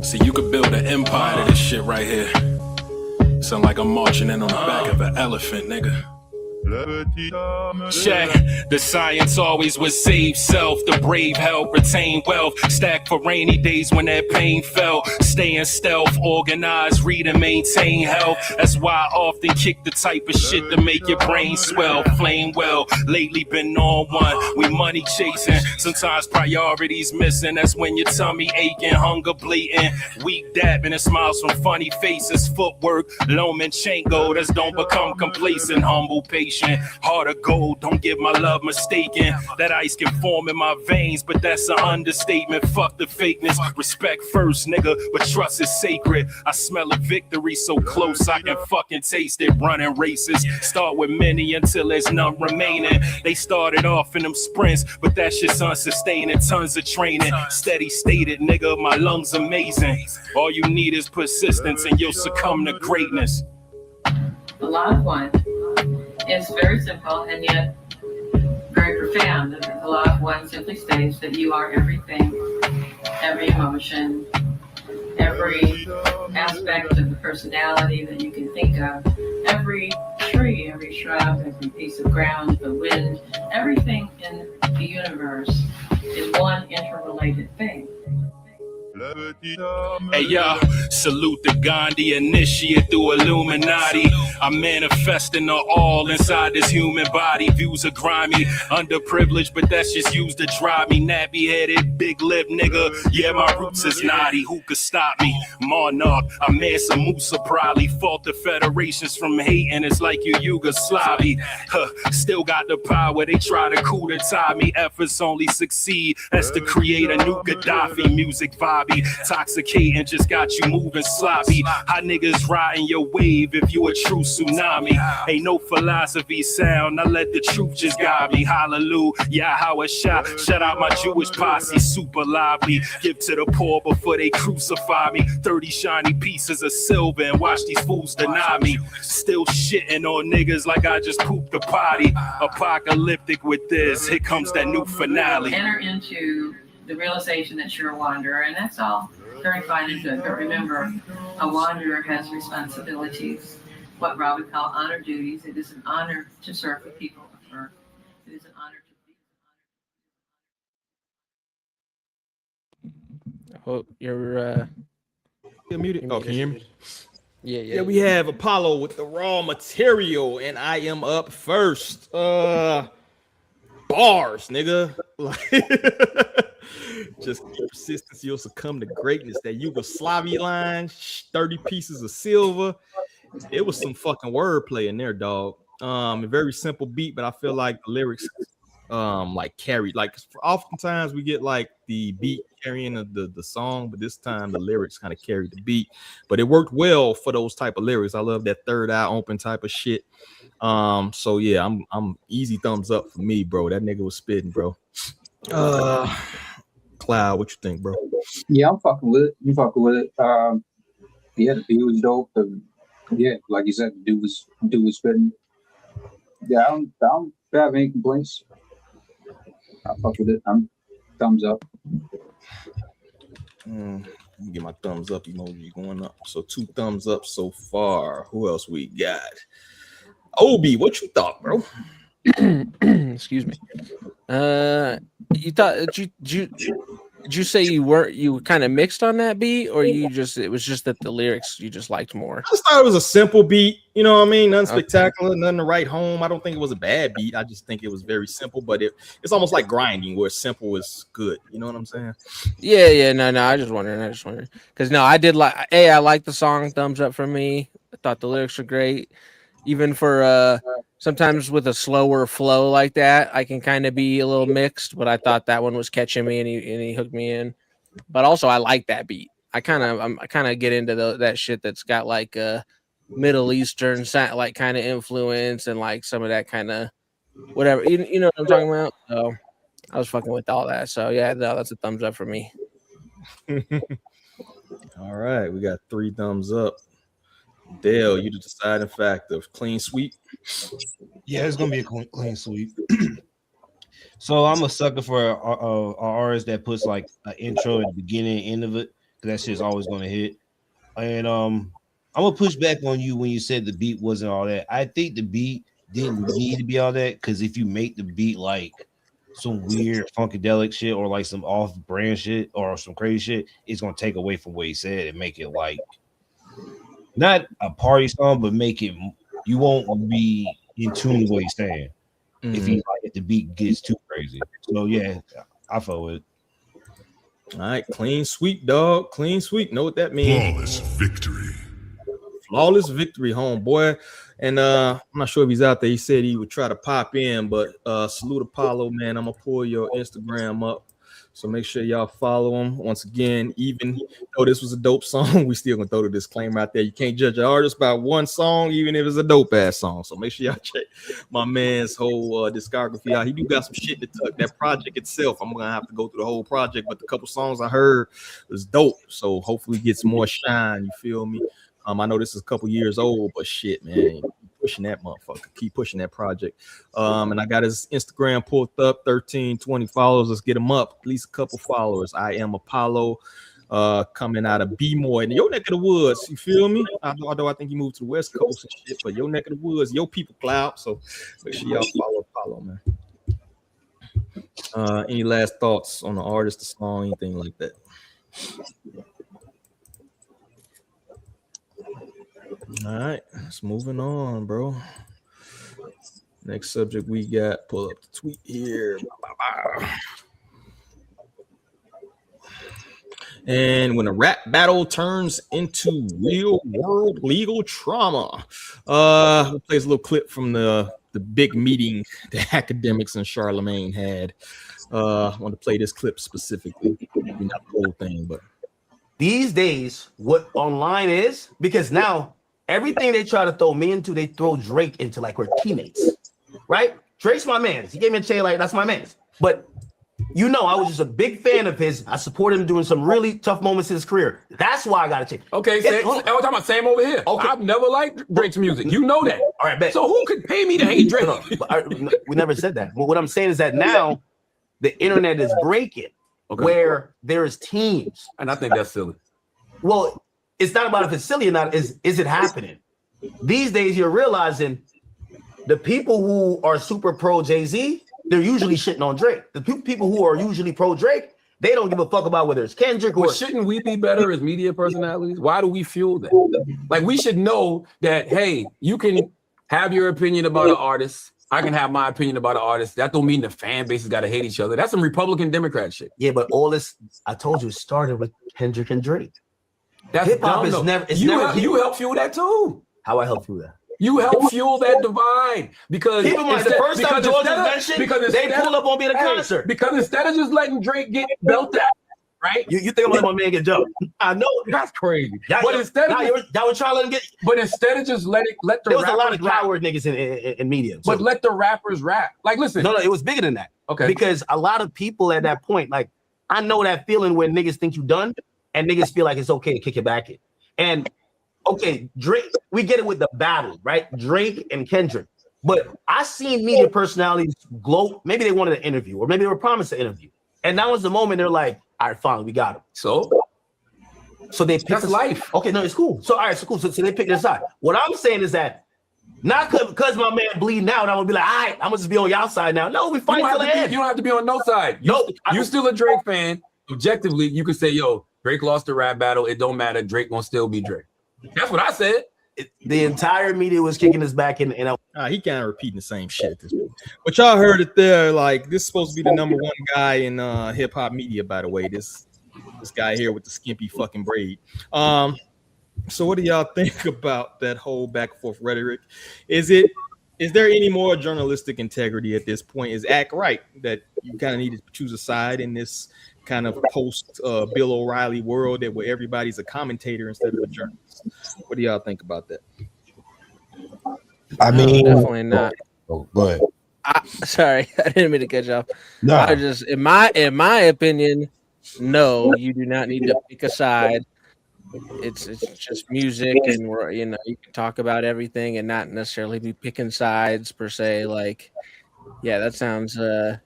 See, you could build an empire to this shit right here. Sound like I'm marching in on the back of an elephant, nigga. Check. The science always was save self. The brave help retain wealth. Stack for rainy days when that pain fell. Stay in stealth, organize, read and maintain health. That's why I often kick the type of shit to make your brain swell. Flame well, lately been on one. We money chasing, sometimes priorities missing. That's when your tummy aching, hunger bleeding. Weak dabbing and smiles from funny faces. Footwork, Lomachenko, that's don't become complacent. Humble, patient, heart of gold, don't get my love mistaken. That ice can form in my veins, but that's an understatement. Fuck the fakeness, respect first, nigga, but trust is sacred. I smell a victory so close I can fucking taste it. Running races, start with many until there's none remaining. They started off in them sprints, but that shit's unsustaining. Tons of training, steady stated, nigga, my lungs amazing. All you need is persistence and you'll succumb to greatness. A lot of one. It's very simple and yet very profound. The law of one simply states that you are everything, every emotion, every aspect of the personality that you can think of, every tree, every shrub, every piece of ground, the wind, everything in the universe is one interrelated thing. Hey yo, salute the Gandhi initiate through Illuminati. I'm manifesting the all inside this human body. Views are grimy, underprivileged, but that's just used to drive me. Nappy headed, big lip nigga. Yeah, my roots is naughty. Who could stop me? Monarch, I'm Mansa Musa probably. Fought the federations from hating. It's like you Yugoslavi. Still got the power. They try to coup d'etat me. Efforts only succeed as to create a new Gaddafi. Music vibe. Toxicating just got you moving sloppy. How niggas riding your wave if you a true tsunami? Ain't no philosophy sound, I let the truth just guide me. Hallelujah, yeah, how a shot. Shout out my Jewish posse, super lively. Give to the poor before they crucify me. 30 shiny pieces of silver and watch these fools deny me. Still shitting on niggas like I just pooped the potty. Apocalyptic with this, here comes that new finale. Enter into the realization that you're a wanderer, and that's all very fine and good. But remember, a wanderer has responsibilities, what Rob would call honor duties. It is an honor to serve the people of Earth. It is an honor to be. Oh, you're muted. Oh, can you hear me? Yeah. We have Apollo with the raw material, and I am up first. Bars, nigga. Just persistence, you'll succumb to greatness. That Yugoslavia line, 30 pieces of silver. It was some fucking wordplay in there, dog. A very simple beat, but I feel like the lyrics like carried. Like oftentimes we get like the beat carrying the song, but this time the lyrics kind of carried the beat. But it worked well for those type of lyrics. I love that third eye open type of shit. So yeah, I'm easy thumbs up for me, bro. That nigga was spitting, bro. Cloud, what you think, bro? Yeah, I'm fucking with it. You fucking with it. Yeah, the beat was dope. Yeah, like you said, the dude was spitting. Yeah, I don't have any complaints. I fuck with it. I'm thumbs up. Let me get my thumbs up emoji going up. So 2 thumbs up so far. Who else we got? Obi, what you thought, bro? Excuse me. You thought did you say you kind of mixed on that beat, or it was just that the lyrics you just liked more? I just thought it was a simple beat, you know what I mean? Nothing spectacular, nothing to write home. I don't think it was a bad beat. I just think it was very simple, but it's almost like grinding where simple is good. You know what I'm saying? Yeah, no. I just wondering. Because no, I did like I like the song, thumbs up for me. I thought the lyrics were great. Even for sometimes with a slower flow like that, I can kind of be a little mixed, but I thought that one was catching me and he hooked me in. But also I like that beat. I kind of get into that shit that's got like Middle Eastern like kind of influence and like some of that kind of whatever. You know what I'm talking about? So I was fucking with all that. So yeah, no, that's a thumbs up for me. All right, we got 3 thumbs up. Dale, you the deciding factor. Clean sweep? Yeah, it's gonna be a clean sweep. So I'm a sucker for an artist that puts like an intro at the beginning and end of it, because that shit's always gonna hit. And I'm gonna push back on you when you said the beat wasn't all that. I think the beat didn't need to be all that, because if you make the beat like some weird funkadelic shit or like some off-brand shit or some crazy shit, it's gonna take away from what he said and make it like not a party song, but make it you won't be in tune with what he's saying if the beat gets too crazy. So yeah, I feel with it. All right, clean sweep, dog. Clean sweep. Know what that means? Flawless victory, homeboy. And I'm not sure if he's out there. He said he would try to pop in, but salute Apollo, man. I'm gonna pull your Instagram up. So make sure y'all follow him. Once again, even though this was a dope song, we still gonna throw the disclaimer out there. You can't judge an artist by one song, even if it's a dope ass song. So make sure y'all check my man's whole discography out. He do got some shit to tuck. That project itself, I'm gonna have to go through the whole project, but the couple songs I heard was dope. So hopefully it gets more shine. You feel me? I know this is a couple years old, but shit, man. Pushing that motherfucker, keep pushing that project. And I got his Instagram pulled up, 1320 followers. Let's get him up, at least a couple followers. I am Apollo, coming out of B-Moy in your neck of the woods. You feel me? Although I think he moved to the West Coast and shit, but your neck of the woods, your people cloud. So make sure y'all follow Apollo, man. Any last thoughts on the artist, the song, anything like that? All right, let's moving on, bro. Next subject we got, pull up the tweet here. And when a rap battle turns into real world legal trauma, we'll play a little clip from the big meeting the academics and Charlemagne had. I want to play this clip specifically, not the whole thing, but these days, what online is, because now everything they try to throw me into, they throw Drake into like we're teammates, right? Drake's my man. He gave me a chain like that's my man. But you know, I was just a big fan of his. I supported him during some really tough moments in his career. That's why I got to change. Okay, we're talking about same over here. Okay. I've never liked Drake's music. You know that. All right, bet. So who could pay me to hate Drake? We never said that. But what I'm saying is that now the internet is breaking where there's teams. And I think that's silly. Well, it's not about if it's silly or not. Is it happening? These days, you're realizing the people who are super pro Jay-Z, they're usually shitting on Drake. The people who are usually pro Drake, they don't give a fuck about whether it's Kendrick or. Well, shouldn't we be better as media personalities? Why do we fuel that? Like, we should know that, hey, you can have your opinion about an artist. I can have my opinion about an artist. That don't mean the fan bases got to hate each other. That's some Republican Democrat shit. Yeah, but all this, I told you, it started with Kendrick and Drake. That's hip hop is never. You help fuel that too. How I help fuel that? You help fuel that divide because keep in mind, the first time George was mentioned, they pulled up on me at a concert. Because instead of just letting Drake get belted out, right? You think I'm letting my man get jumped? I know that's crazy. Y'all was trying to let him get. But instead of just let the there was a lot of coward niggas in media. But let the rappers rap. Like, listen. No, it was bigger than that. Okay. Because a lot of people at that point, like, I know that feeling when niggas think you done and niggas feel like it's okay to kick it back in. And okay, Drake, we get it with the battle, right? Drake and Kendrick. But I seen media personalities gloat. Maybe they wanted an interview, or maybe they were promised an interview. And that was the moment they're like, all right, fine, we got him. So they picked life. Okay, no, it's cool. So all right, so cool. So they picked this side. What I'm saying is that Not because my man bleeding out, I'm gonna be like, all right, I'm gonna just be on y'all side now. No, we fight till the end. You don't have to be on no side. You're still a Drake fan. Objectively, you can say, yo, Drake lost the rap battle. It don't matter. Drake gonna still be Drake. That's what I said. The entire media was kicking us back in. He kind of repeating the same shit at this point. But y'all heard it there. Like, this is supposed to be the number one guy in hip hop media, by the way. This guy here with the skimpy fucking braid. So what do y'all think about that whole back and forth rhetoric? Is there any more journalistic integrity at this point? Is Act right that you kind of need to choose a side in this kind of post Bill O'Reilly world where everybody's a commentator instead of a journalist? What do y'all think about that? I mean, definitely not. But sorry, I didn't mean to cut you off. No, I just in my opinion, no, you do not need to pick a side. It's just music, and you can talk about everything and not necessarily be picking sides per se. Like, yeah, that sounds very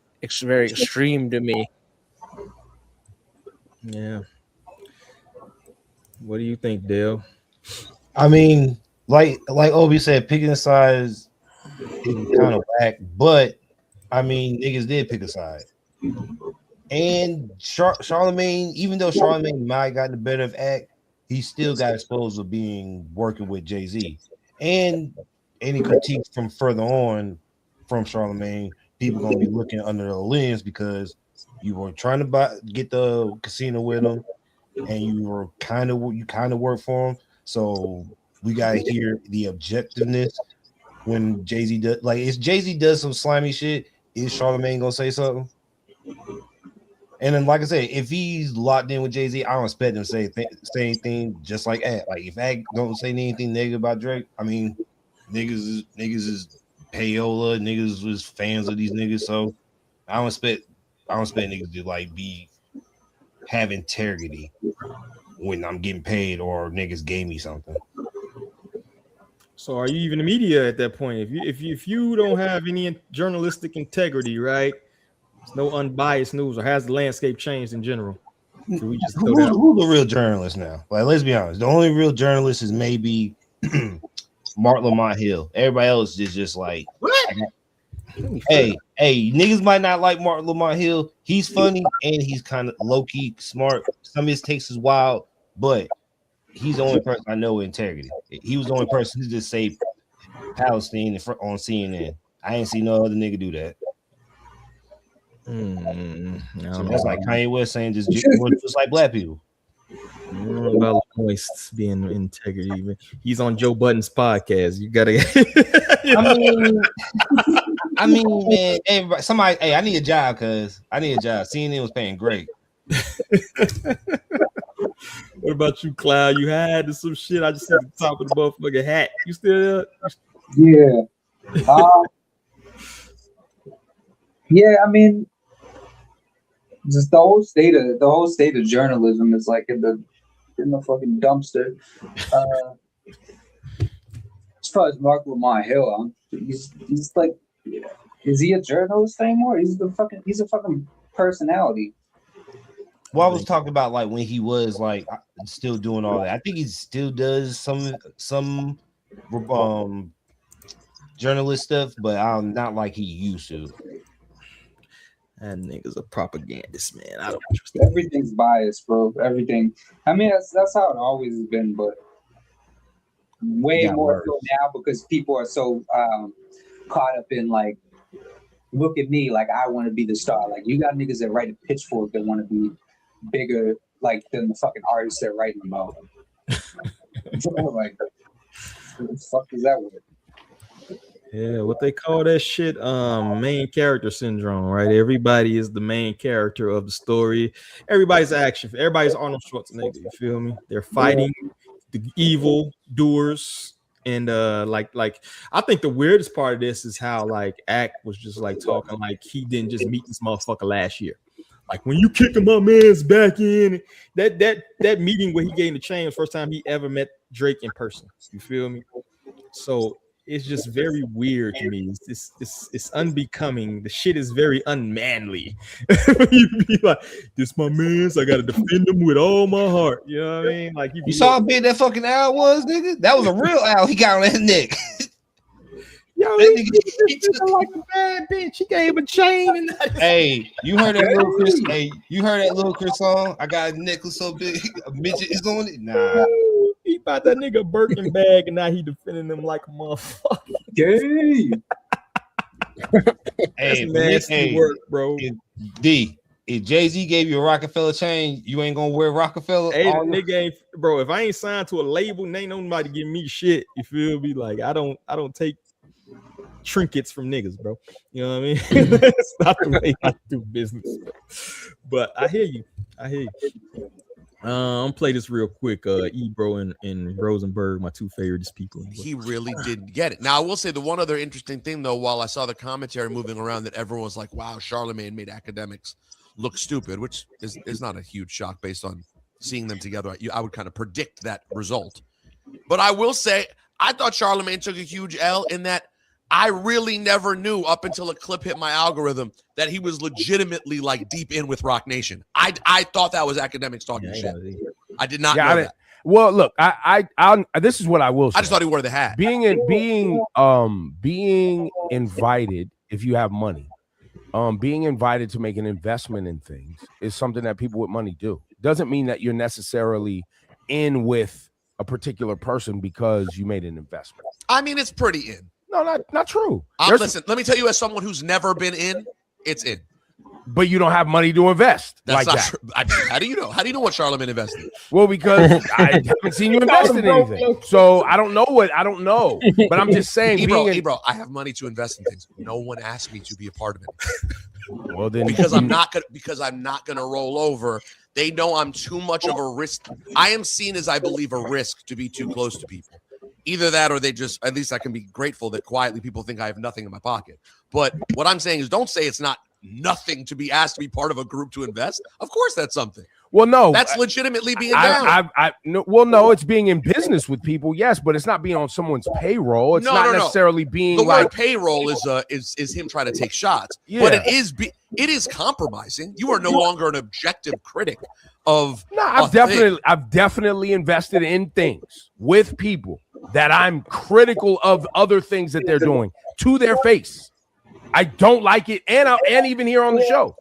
extreme to me. Yeah. What do you think, Dale? I mean, like Obi said, picking sides is kind of whack, but I mean, niggas did pick a side. And Charlemagne, even though Charlemagne might have gotten the better of Act, he still got exposed of working with Jay-Z. And any critiques from further on from Charlemagne, people gonna be looking under the lens because you were trying to get the casino with him, and you kind of work for him. So we gotta hear the objectiveness when Jay-Z does. Like, if Jay-Z does some slimy shit, is Charlemagne gonna say something? And then, like I said, if he's locked in with Jay-Z, I don't expect him to say anything just like Act. Like, if Act don't say anything negative about Drake, I mean, niggas is payola, niggas was fans of these niggas, so I don't expect niggas to like have integrity when I'm getting paid or niggas gave me something. So are you even the media at that point? If you don't have any journalistic integrity, right? There's no unbiased news, or has the landscape changed in general? Can we just Who's the real journalist now? Like, let's be honest. The only real journalist is maybe Mark Lamont Hill. Everybody else is just like, what? Hey, niggas might not like Mark Lamont Hill. He's funny and he's kind of low-key smart. Some of his takes is wild, but he's the only person I know with integrity. He was the only person who just saved Palestine on CNN. I ain't seen no other nigga do that. So that's like Kanye West saying just like black people. I don't know about Moist being integrity. He's on Joe Budden's podcast. You gotta. I mean, man, everybody, somebody. Hey, I need a job, cuz I need a job. CNN was paying great. What about you, Cloud? You had some shit. I just see the top of the motherfucking hat. You still there? Yeah. Yeah, I mean, just the whole state of journalism is like in the fucking dumpster. As far as Mark Lamont Hill, he's like, is he a journalist anymore? He's a fucking personality. Well, I was talking about like when he was like still doing all that. I think he still does some journalist stuff, but I'm not like he used to. That nigga's a propagandist, man. I don't Everything's biased, bro. Everything. I mean, that's how it always has been, but way more so now because people are so caught up in like, look at me, like I want to be the star. Like, you got niggas that write a pitchfork that want to be bigger, like, than the fucking artists they're writing about. Like, what the fuck is that with? Yeah, what they call that shit, main character syndrome, right? Everybody is the main character of the story. Everybody's action. Everybody's Arnold Schwarzenegger. You feel me? They're fighting the evil doers, and like I think the weirdest part of this is how like Act was just like talking like he didn't just meet this motherfucker last year. Like, when you kicking my man's back in, that meeting where he gave the chain was the first time he ever met Drake in person. You feel me? So it's just very weird to me. It's unbecoming. The shit is very unmanly. You be like, this my man's, I gotta defend him with all my heart. You know what I mean? Like, you saw how big that fucking owl was, nigga? That was a real owl he got on his neck. Yo, he like a bad bitch. He gave a chain and Hey, you heard that little Chris? Hey, you heard that little Chris song? I got a necklace so big, a midget is on it. Nah, he bought that nigga a Birkin bag, and now he defending them like a motherfucker. Gay. hey, nasty work, bro. If Jay-Z gave you a Rockefeller chain, you ain't gonna wear Rockefeller. Hey, the nigga ain't, bro. If I ain't signed to a label, ain't nobody give me shit. You feel me? Like I don't take trinkets from niggas, bro. You know what I mean? It's not the way I do business. But I hear you. I'm play this real quick. Ebro and Rosenberg, my two favorite people. He really did get it. Now I will say the one other interesting thing though, while I saw the commentary moving around that everyone was like, "Wow, Charlemagne made academics look stupid," which is not a huge shock based on seeing them together. I would kind of predict that result. But I will say, I thought Charlemagne took a huge L in that I really never knew up until a clip hit my algorithm that he was legitimately like deep in with Rock Nation. I thought that was academics talking shit. I did not know that. Well, look, I this is what I will say. I just thought he wore the hat. Being invited, if you have money, being invited to make an investment in things is something that people with money do. Doesn't mean that you're necessarily in with a particular person because you made an investment. I mean, it's pretty in. No, not true. Listen, let me tell you, as someone who's never been in, it's in. But you don't have money to invest. That's like not that. true. How do you know? How do you know what Charlemagne invested in? Well, because I haven't seen you invest in anything. So I don't know. But I'm just saying, Ebro, I have money to invest in things. No one asked me to be a part of it. Well, then because I'm not gonna roll over. They know I'm too much of a risk. I am seen as, I believe, a risk to be too close to people. Either that or they just, at least I can be grateful that quietly people think I have nothing in my pocket. But what I'm saying is, don't say it's not nothing to be asked to be part of a group to invest. Of course that's something. Well, no. That's legitimately being down. No, it's being in business with people, yes, but it's not being on someone's payroll. It's not necessarily being the like word payroll is him trying to take shots. Yeah. But it is compromising. You are no longer an objective critic of I've definitely invested in things with people that I'm critical of other things that they're doing to their face. I don't like it, and even here on the show.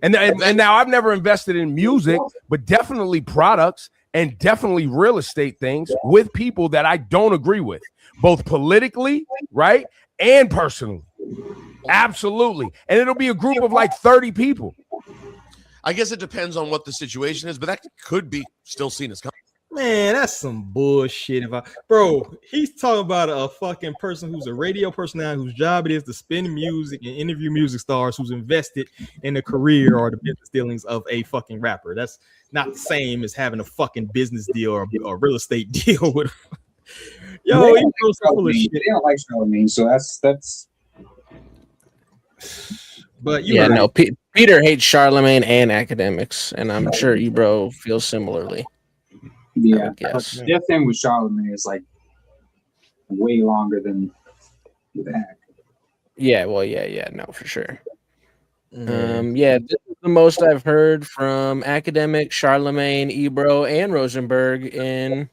And now I've never invested in music, but definitely products and definitely real estate things with people that I don't agree with, both politically, right, and personally. Absolutely. And it'll be a group of like 30 people. I guess it depends on what the situation is, but that could be still seen as Man, that's some bullshit. Bro, he's talking about a fucking person who's a radio personality whose job it is to spin music and interview music stars who's invested in the career or the business dealings of a fucking rapper. That's not the same as having a fucking business deal or real estate deal with. Yo, they don't like Charlemagne, so that's. But Peter hates Charlemagne and academics, and I'm sure Ebro feels similarly. Yeah, their thing with Charlemagne is like way longer than that. Yeah, well, yeah, no, for sure. This is the most I've heard from academic, Charlemagne, Ebro, and Rosenberg in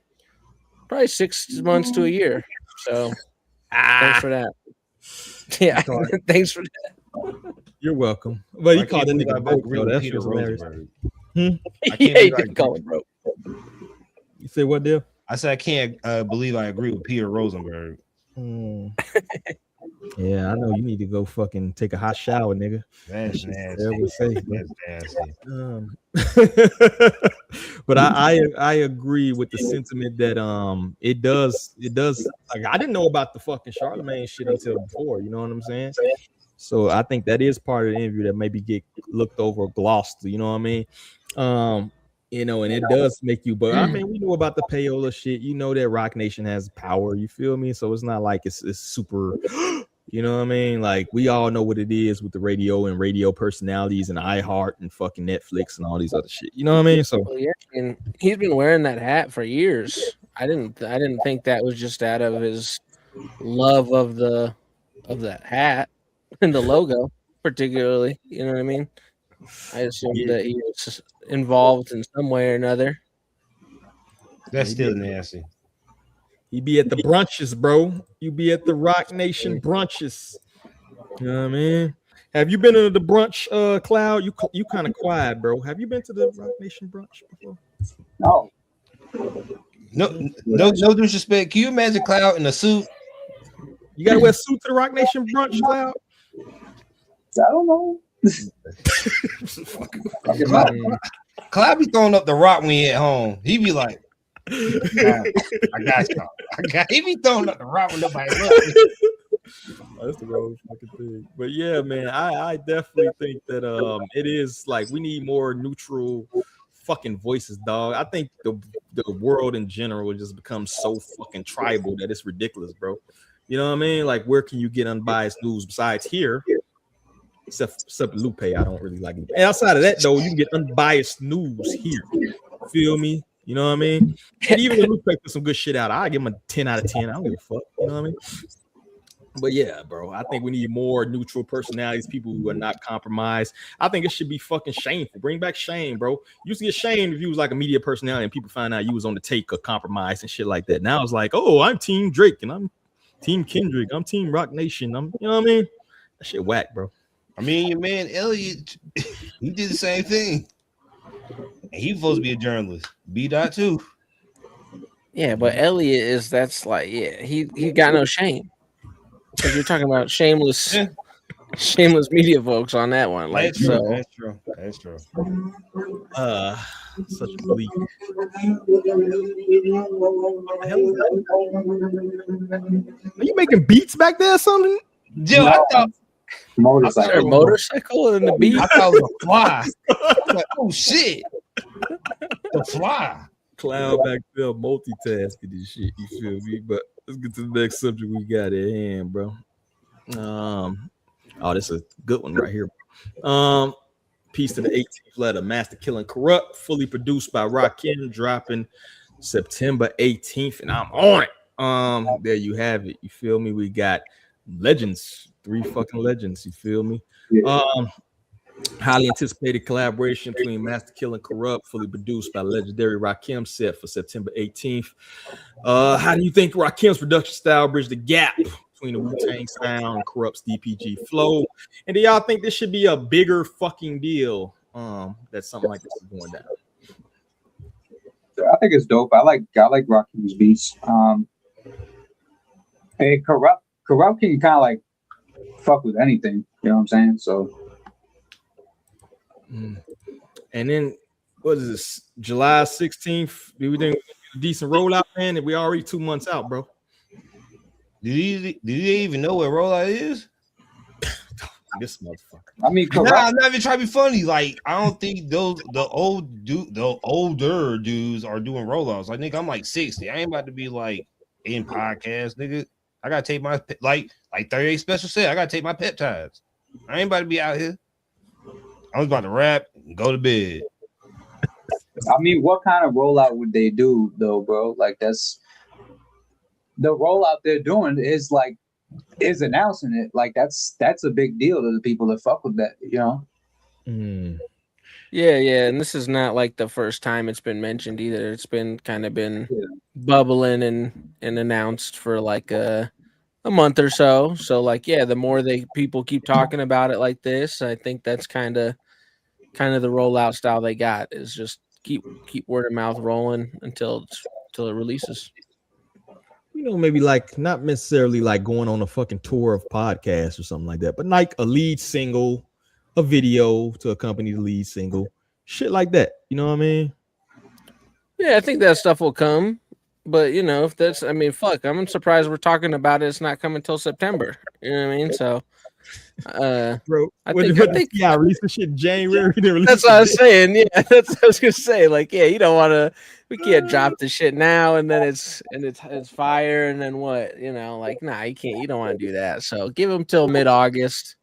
probably 6 months to a year. So thanks for that. Yeah, thanks for that. You're welcome. But you called the nigga broke, though. That's just hilarious. I He did call it broke. You say what, Dale? I said I can't believe I agree with Peter Rosenberg. Yeah, I know you need to go fucking take a hot shower, nigga. That's nasty. That's nasty. But I agree with the sentiment that it does like I didn't know about the fucking Charlemagne shit until before, you know what I'm saying? So I think that is part of the interview that maybe get looked over or glossed, you know what I mean? You know, and it does make you, but I mean, we know about the payola shit. You know that Rock Nation has power. You feel me? So it's not like it's super, you know what I mean? Like we all know what it is with the radio and radio personalities and iHeart and fucking Netflix and all these other shit. You know what I mean? So yeah, and he's been wearing that hat for years. I didn't think that was just out of his love of that hat and the logo, particularly. You know what I mean? I assumed that he was involved in some way or another. That's still nasty. He be at the brunches, bro. You be at the Rock Nation brunches. You know what I mean? Have you been to the brunch, Cloud? You kind of quiet, bro. Have you been to the Rock Nation brunch before? No. No disrespect. Can you imagine Cloud in a suit? You gotta wear a suit to the Rock Nation brunch, Cloud? I don't know. Cloud be throwing up the rock when he at home. He be like, I got y'all. He be throwing up the rock when nobody else. That's the wrong fucking thing. But yeah, man, I definitely think that it is like we need more neutral fucking voices, dog. I think the world in general just becomes so fucking tribal that it's ridiculous, bro. You know what I mean? Like, where can you get unbiased news besides here? Except Lupe, I don't really like it. And outside of that, though, you can get unbiased news here. Feel me? You know what I mean? And even if Lupe put some good shit out, I give him a 10 out of 10. I don't give a fuck. You know what I mean? But yeah, bro, I think we need more neutral personalities, people who are not compromised. I think it should be fucking shameful. Bring back shame, bro. You used to get shamed if you was like a media personality and people find out you was on the take or compromise and shit like that. Now it's like, oh, I'm Team Drake and I'm Team Kendrick. I'm Team Rock Nation. You know what I mean? That shit whack, bro. I mean, your man Elliot, he did the same thing. And he supposed to be a journalist. B.dot too. Yeah, but Elliot that's like, yeah, he got no shame. Because you're talking about shameless media folks on that one. Like, that's true. so That's true. Such a bleak. Are you making beats back there or something? Joe, I thought motorcycle and the beat. I thought it was a fly. I was like, oh shit. The fly. Cloud back there multitasking this shit. You feel me? But let's get to the next subject we got at hand, bro. Oh, this is a good one right here. Piece to the 18th letter, Master Killing Corrupt, fully produced by Rakim, dropping September 18th, and I'm on it. There you have it. You feel me? We got legends, 3 fucking legends. You feel me? Highly anticipated collaboration between Master Killing Corrupt, fully produced by legendary Rakim, set for September 18th. How do you think Rakim's production style bridged the gap between the Wu-Tang sound and Corrupt's DPG flow? And do y'all think this should be a bigger fucking deal? That something like this is going down. I think it's dope. I like Rakim's beats. Hey, Corrupt can kind of like fuck with anything. You know what I'm saying? So. And then what is this? July 16th? Do we think a decent rollout, man? And we already 2 months out, bro. Do you even know what rollout is? This motherfucker. I mean, I'm not even trying to be funny. Like, I don't think the older dudes are doing rollouts. Like, nigga, I'm like 60. I ain't about to be like in podcast, nigga. I gotta take my like 38 special set. I gotta take my peptides. I ain't about to be out here. I was about to rap and go to bed. I mean, what kind of rollout would they do though, bro? Like, that's the rollout they're doing is announcing it. Like, that's a big deal to the people that fuck with that, you know? Yeah, and this is not like the first time it's been mentioned either. It's been bubbling and announced for like a month or so. So like, yeah, the more people keep talking about it like this, I think that's kind of the rollout style they got, is just keep word of mouth rolling until it releases. You know, maybe like not necessarily like going on a fucking tour of podcasts or something like that, but like a lead single, a video to accompany the lead single, shit like that. You know what I mean? Yeah, I think that stuff will come. But, you know, if that's, I mean, fuck, I'm surprised we're talking about it. It's not coming until September. You know what I mean? So, bro, I think release the shit in January. That's what I was saying. Yeah, that's what I was gonna say. Like, yeah, you don't want to. We can't drop the shit now and then it's fire and then what? You know, like, nah, you can't. You don't want to do that. So give them till mid-August.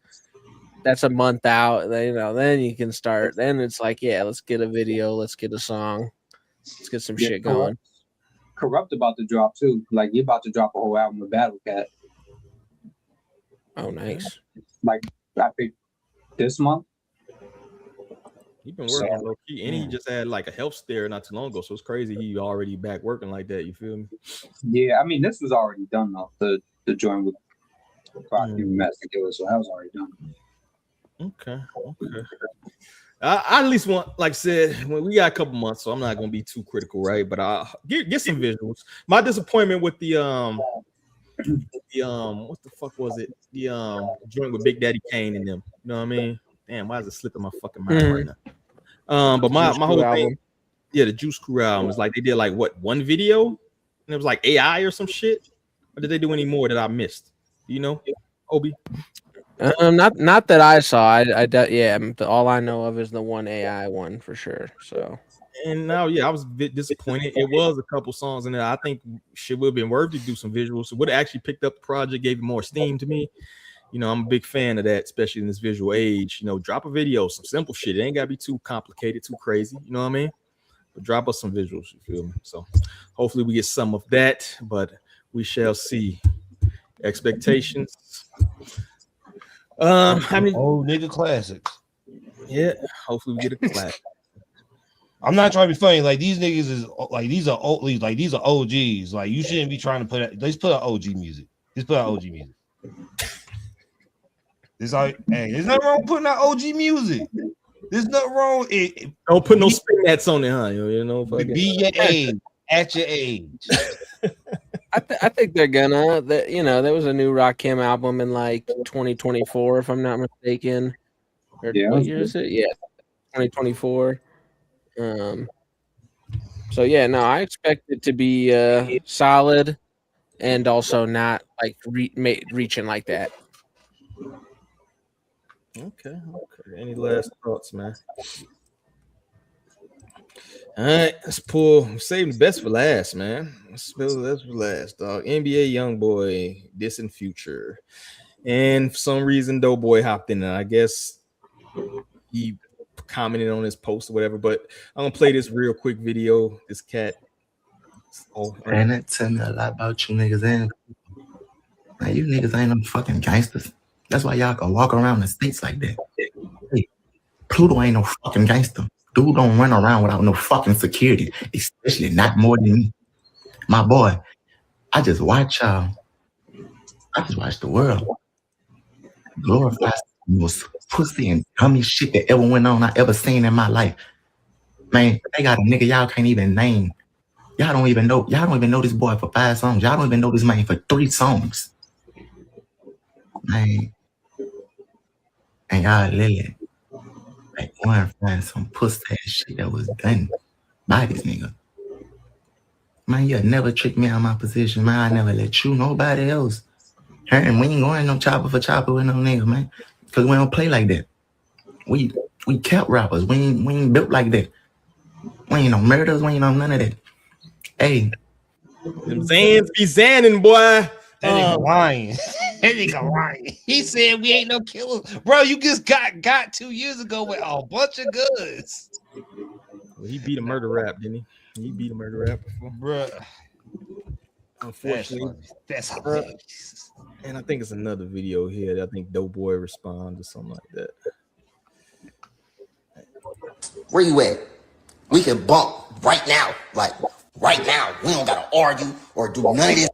That's a month out. Then, you know, then you can start. Then it's like, yeah, let's get a video. Let's get a song. Let's get some shit going. Corrupt about to drop too. Like, you're about to drop a whole album with Battle Cat. Oh, nice. Like, I think this month. He been working low key, and he just had like a health scare not too long ago. So it's crazy he already back working like that. You feel me? Yeah, I mean this was already done though. The joint with Master Killer, so that was already done. Okay. I at least want, like I said, when we got a couple months, so I'm not gonna be too critical, right? But I get some visuals. My disappointment with the what the fuck was it? The joint with Big Daddy Kane and them. You know what I mean? Damn, why is it slipping my fucking mind right now? But my whole thing, the Juice Crew album was like they did like what, one video, and it was like AI or some shit. Or did they do any more that I missed? Do you know, Obi? Not that I saw. All I know of is the one AI one for sure. So, and now, I was a bit disappointed. It was a couple songs in there. I think shit would have been worth to do some visuals. So would have actually picked up the project, gave it more steam to me. You know, I'm a big fan of that, especially in this visual age. You know, drop a video, some simple shit. It ain't gotta be too complicated, too crazy. You know what I mean? But drop us some visuals. You feel me? So hopefully we get some of that, but we shall see. Expectations. I mean, old nigga classics. Yeah, hopefully we get a classic. I'm not trying to be funny. Like these niggas is like these are OGs. Like you shouldn't be trying to put out. Let's put out OG music. Let's put out OG music. It's like, hey, there's nothing wrong with putting out OG music. There's nothing wrong. Don't put no spin hats on it, huh? You know, be your age at your age. I think they're gonna. You know, there was a new Rakim album in like 2024, if I'm not mistaken. Or what year is it? Yeah, 2024. So yeah, no, I expect it to be solid, and also not like reaching like that. Okay. Any last thoughts, man? All right, let's save the best for last, man. Let's save the best for last, dog. NBA YoungBoy, this and Future. And for some reason, Doughboy hopped in, and I guess he commented on his post or whatever. But I'm gonna play this real quick video. This cat. And that tell me a lot about you niggas. And man, you niggas ain't no fucking gangsters. That's why y'all can walk around the states like that. Hey, Pluto ain't no fucking gangster. Dude don't run around without no fucking security, especially not more than me. My boy, I just watch y'all. I just watch the world glorify the most pussy and dummy shit that ever went on I ever seen in my life. Man, they got a nigga y'all can't even name. Y'all don't even know this boy for 5 songs. Y'all don't even know this man for 3 songs. Man. And y'all literally like going to find some pussy ass shit that was done by this nigga. Man, you'll never trick me out of my position, man. I never let you, nobody else. And we ain't going no chopper for chopper with no nigga, man. Cause we don't play like that. We kept rappers. We ain't built like that. We ain't no murders, we ain't no none of that. Hey. Them Zans be zanning, boy. That nigga lying. That nigga lying. He said we ain't no killers. Bro, you just got 2 years ago with a bunch of goods. Well, he beat a murder rap, didn't he? He beat a murder rap before. Bro. Unfortunately. That's hilarious. And I think it's another video here that I think Doughboy responds or something like that. Where you at? We can bump right now. Like, right now. We don't gotta argue or do none of this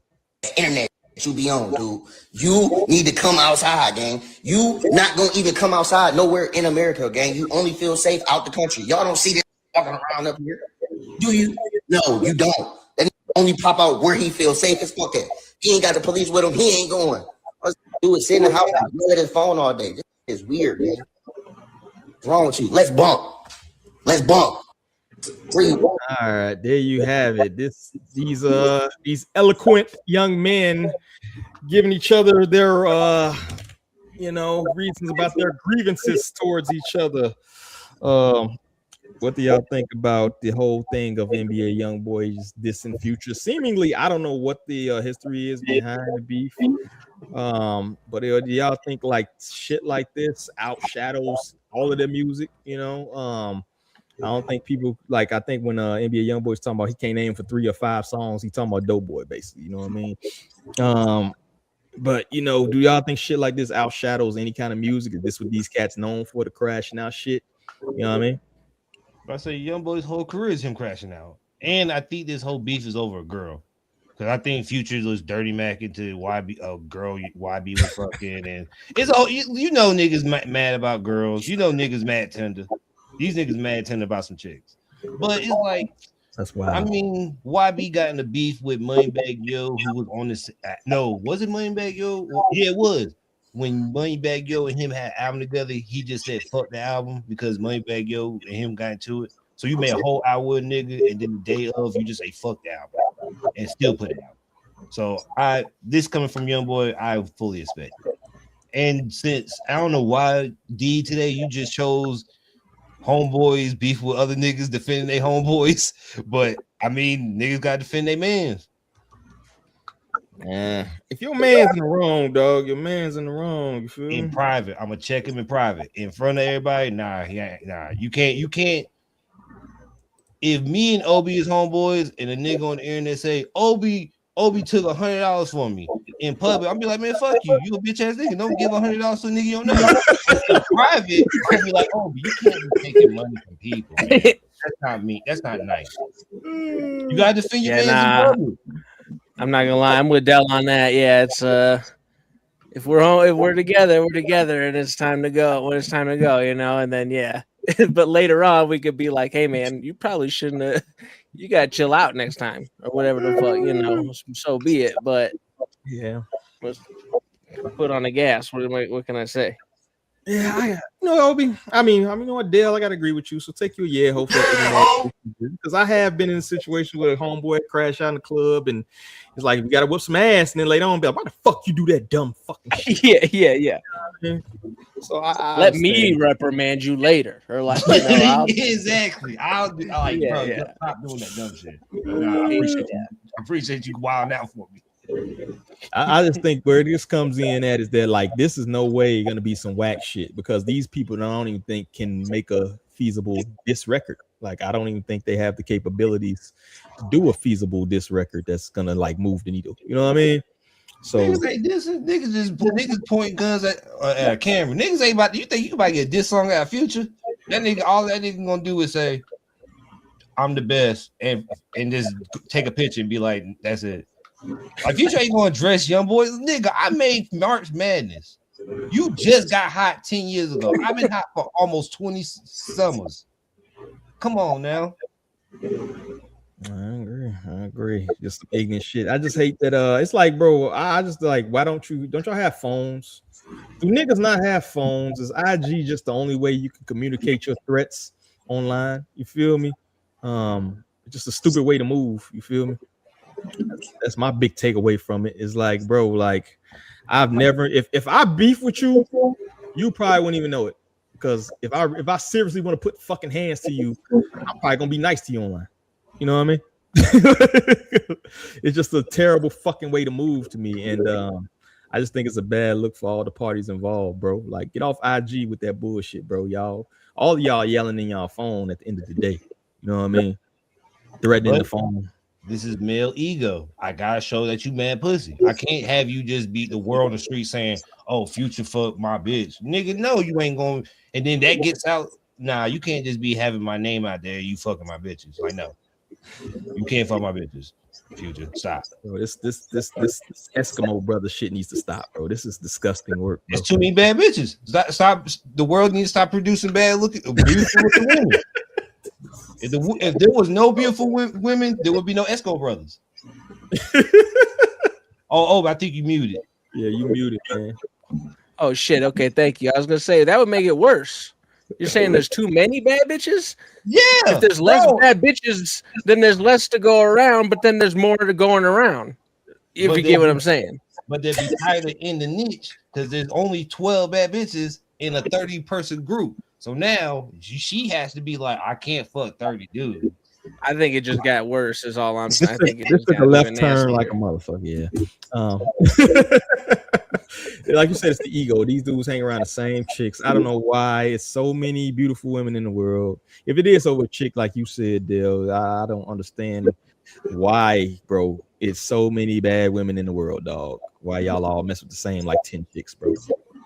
internet you be on, dude. You need to come outside, gang. You not gonna even come outside nowhere in America, gang. You only feel safe out the country. Y'all don't see this walking around up here. Do you? No, you don't. That only pop out where he feels safe as fuck at. He ain't got the police with him. He ain't going. All he do is sit in the house and look at his phone all day. This is weird, man. What's wrong with you? Let's bump. Let's bump. All right, there you have it. These eloquent young men giving each other their reasons about their grievances towards each other. What do y'all think about the whole thing of NBA YoungBoys dissing Future? Seemingly, I don't know what the history is behind the beef. But do y'all think like shit like this outshadows all of their music? I don't think people like. I think when NBA YoungBoy's talking about he can't name for 3 or 5 songs, he talking about Doughboy basically. You know what I mean? But do y'all think shit like this outshadows any kind of music? Is this what these cats known for, the crashing out shit? You know what I mean? I say YoungBoy's whole career is him crashing out, and I think this whole beef is over a girl. Because I think Future was dirty mac into YB, a girl YB was fucking, and it's all you know. Niggas mad about girls. You know niggas mad tender. These niggas mad tender about some chicks. But it's like that's wild. I mean, YB got in the beef with Moneybagg Yo, who was on this. No, was it Moneybagg Yo? Yeah, it was. When Moneybagg Yo and him had an album together, he just said fuck the album because Moneybagg Yo and him got into it. So you made a whole album with a nigga, and then the day of you just say fuck the album and still put it out. So this coming from YoungBoy, I fully expect it. And since I don't know why D today, you just chose homeboys beef with other niggas defending their homeboys, but I mean niggas gotta defend their mans. If your man's in the wrong, dog, your man's in the wrong. You feel in private, I'm gonna check him in private. In front of everybody, nah. You can't. If me and Obi is homeboys and a nigga on the internet say Obi took $100 from me in public, I'll be like, man, fuck you. You a bitch ass nigga. Don't give $100 to a nigga you don't know. In private, I'll be like, Obi, you can't be taking money from people, man. That's not me. That's not nice. You gotta defend your man's in public. I'm not gonna lie, I'm with Dell on that. Yeah, it's if we're together, and it's time to go. When it's time to go, you know, and then yeah. But later on, we could be like, "Hey, man, you probably shouldn't have. You gotta chill out next time, or whatever the fuck, you know." So be it. But yeah, let's put on the gas. What can I say? Yeah, Obi. I mean, you know what, Dale, I gotta agree with you. So take your hopefully, because I have been in a situation where a homeboy crash out in the club, and it's like we gotta whip some ass, and then later on, be like, why the fuck you do that dumb fucking shit? Yeah. So I let me reprimand you later, or like, you know, exactly. I'll do. Like, bro, stop doing that dumb shit. Nah, I appreciate you wilding out for me. I just think where this comes in at is that like this is no way gonna be some whack shit because these people I don't even think can make a feasible diss record. Like I don't even think they have the capabilities to do a feasible diss record that's gonna like move the needle. You know what I mean? So niggas point guns at a camera. Niggas ain't about. You think you about to get a diss song out of Future? That nigga, all that nigga gonna do is say, "I'm the best," and just take a picture and be like, "That's it." Like Future ain't gonna address YoungBoy. Nigga, I made March Madness. You just got hot 10 years ago. I've been hot for almost 20 summers. Come on now. I agree. Just ignorant shit. I just hate that. It's like, bro. I just like. Why don't y'all have phones? Do niggas not have phones? Is IG just the only way you can communicate your threats online? You feel me? It's just a stupid way to move. You feel me? That's my big takeaway from it. Is like, bro, like I've never. If I beef with you, you probably wouldn't even know it. Because if I seriously want to put fucking hands to you, I'm probably gonna be nice to you online. You know what I mean? It's just a terrible fucking way to move to me, and I just think it's a bad look for all the parties involved, bro. Like, get off IG with that bullshit, bro. Y'all, all of y'all yelling in y'all phone at the end of the day. You know what I mean? Threatening the phone. This is male ego. I gotta show that you mad pussy. I can't have you just beat the world on the street saying, "Oh, Future fuck my bitch." Nigga, no, you ain't going. And then that gets out. Nah, you can't just be having my name out there. You fucking my bitches. Like, no. You can't fuck my bitches. Future, stop. Bro, this Eskimo brother shit needs to stop, bro. This is disgusting work. Bro. It's too many bad bitches. Stop. The world needs to stop producing beautiful looking women. If there was no beautiful women, there would be no Esco brothers. I think you muted. Yeah, you muted, man. Oh shit. Okay, thank you. I was gonna say that would make it worse. You're saying there's too many bad bitches? Yeah. If there's less bad bitches, then there's less to go around, but then there's more to going around. If you get what I'm saying. But they'd be tighter in the niche because there's only 12 bad bitches in a 30-person group. So now she has to be like, I can't fuck 30 dudes. I think it just got worse. Is all I'm saying. I think it just got took a left turn like a motherfucker. Yeah. Like you said, it's the ego. These dudes hang around the same chicks. I don't know why it's so many beautiful women in the world. If it is over a chick, like you said, Dale, I don't understand why, bro. It's so many bad women in the world, dog. Why y'all all mess with the same like 10 chicks, bro?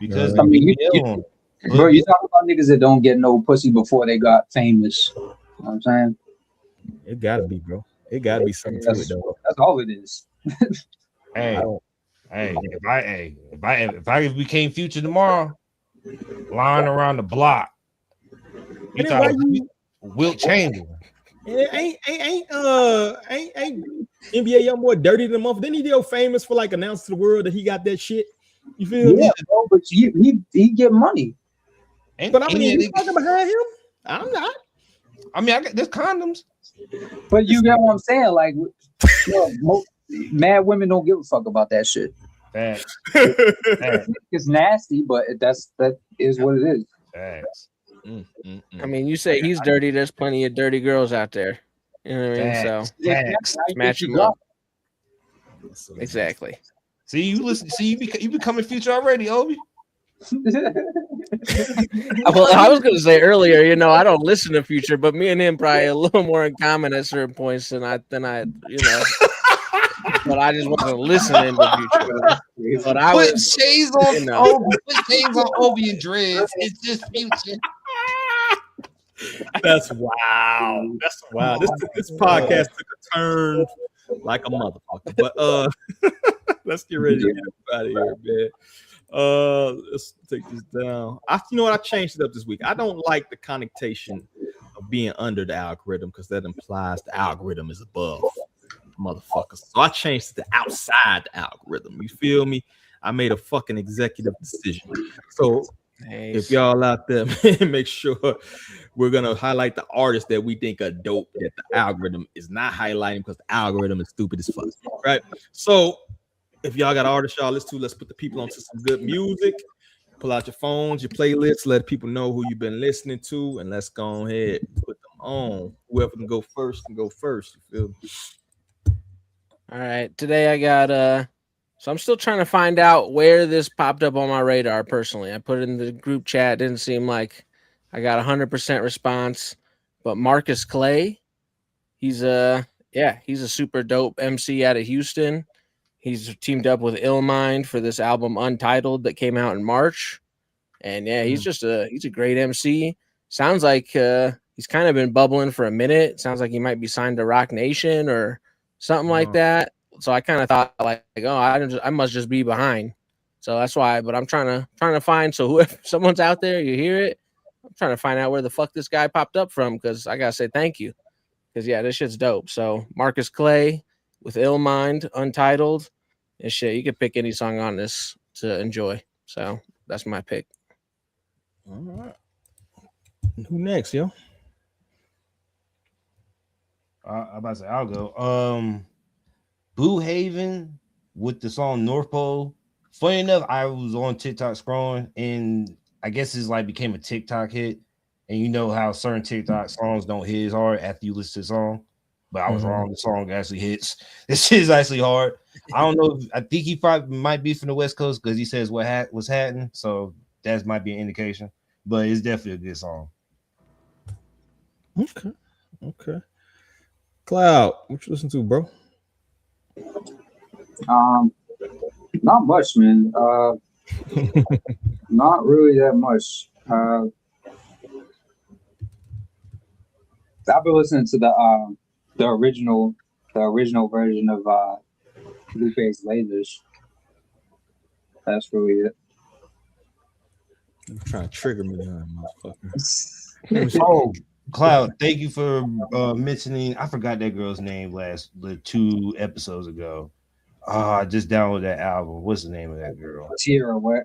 Because bro, you talk about niggas that don't get no pussy before they got famous. You know what I'm saying? It gotta be, bro. It gotta be something to it, though. That's all it is. Hey, if I became Future tomorrow, lying around the block, you thought Wilt Chamberlain. Ain't NBA Youngboy dirty than a month? Didn't he deal famous for like announcing to the world that he got that shit? You feel me? Yeah, bro, but he get money. But I mean, you talking behind him? I'm not. I mean, there's condoms. But you get what I'm saying? Like, mad women don't give a fuck about that shit. Facts. It's nasty, but that is what it is. Facts. I mean, you say he's dirty. There's plenty of dirty girls out there. You know what I mean? So match them up. Exactly. See, you listen. See, you becoming Future already, Obi. Well, I was going to say earlier, you know, I don't listen to Future, but me and him probably a little more in common at certain points than I, you know. But I just wasn't listening to Future. But I put was shades on you know. Obi, put shades on Obi and dreads. It's just Future. That's wow. That's wow. This podcast took a turn like a motherfucker. But let's get ready to get out of here, man. Let's take this down. You know what? I changed it up this week. I don't like the connotation of being under the algorithm because that implies the algorithm is above motherfuckers. So I changed it to outside the algorithm. You feel me? I made a fucking executive decision. So if y'all out there, make sure we're gonna highlight the artists that we think are dope that the algorithm is not highlighting because the algorithm is stupid as fuck. Right? So if y'all got artists y'all listen to, let's put the people onto some good music. Pull out your phones, your playlists, let people know who you've been listening to, and let's go ahead and put them on. Whoever can go first can go first. You feel me? All right. Today I got so I'm still trying to find out where this popped up on my radar personally. I put it in the group chat. Didn't seem like I got 100% response. But Marcus Clay, he's a super dope MC out of Houston. He's teamed up with Illmind for this album Untitled that came out in March. And yeah, he's a great MC. Sounds like he's kind of been bubbling for a minute. Sounds like he might be signed to Rock Nation or something like that. So I kind of thought like, oh, I must just be behind. So that's why. But I'm trying to find. So whoever someone's out there, you hear it. I'm trying to find out where the fuck this guy popped up from because I gotta say thank you. Because yeah, this shit's dope. So Marcus Clay with Illmind, Untitled, and shit. You can pick any song on this to enjoy. So that's my pick. All right. Who next, yo? I'm about to say I'll go. Blue Haven with the song North Pole. Funny enough, I was on TikTok scrolling, and I guess it's like became a TikTok hit. And you know how certain TikTok songs don't hit as hard after you listen to the song. But I was wrong. The song actually hits. This shit is actually hard. I don't know. I think he probably might be from the West Coast because he says what was happening. So that might be an indication. But it's definitely a good song. Okay. Cloud, what you listen to, bro? Not much, man. Not really that much. I've been listening to the original version of Blueface Lasers. That's really it. You're trying to trigger me, motherfucker. Oh, Cloud, thank you for mentioning. I forgot that girl's name the 2 episodes ago. I just downloaded that album. What's the name of that girl? Tierra what?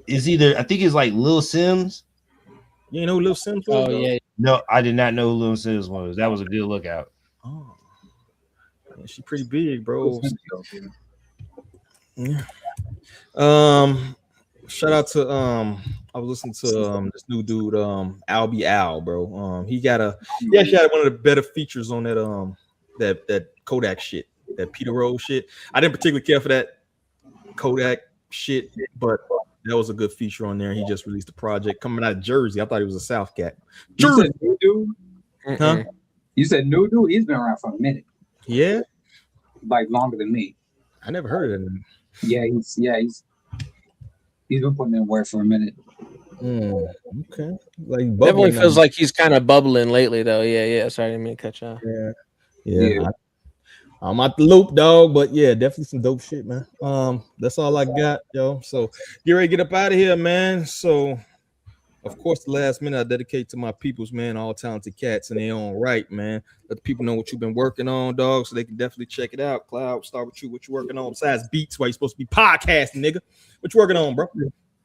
It's either I think it's like Lil Sims. You know who Lil Sims was? Oh yeah. No, I did not know who Lil Sims was. That was a good lookout. Oh, yeah, she pretty big, bro. Yeah. Shout out to I was listening to this new dude Albie Al, bro. He had one of the better features on that Kodak shit, that Peter Rose shit. I didn't particularly care for that Kodak shit, but that was a good feature on there. He just released a project coming out of Jersey. I thought he was a South cat. You said new dude? Huh? You said new dude? He's been around for a minute. Yeah, like longer than me. I never heard of him. Yeah, he's been putting in work for a minute. Okay. Like Definitely feels now. like he's kind of bubbling lately, though. Yeah. Sorry, I didn't mean to cut you off. Yeah. I'm out the loop, dog, but yeah, definitely some dope shit, man. That's all I got, yo. So get ready to get up out of here, man. So of course, the last minute I dedicate to my peoples, man, all talented cats in their own right, man. Let the people know what you've been working on, dog, so they can definitely check it out. Cloud, start with you. What you working on besides beats? Why you supposed to be podcasting, nigga? What you working on, bro?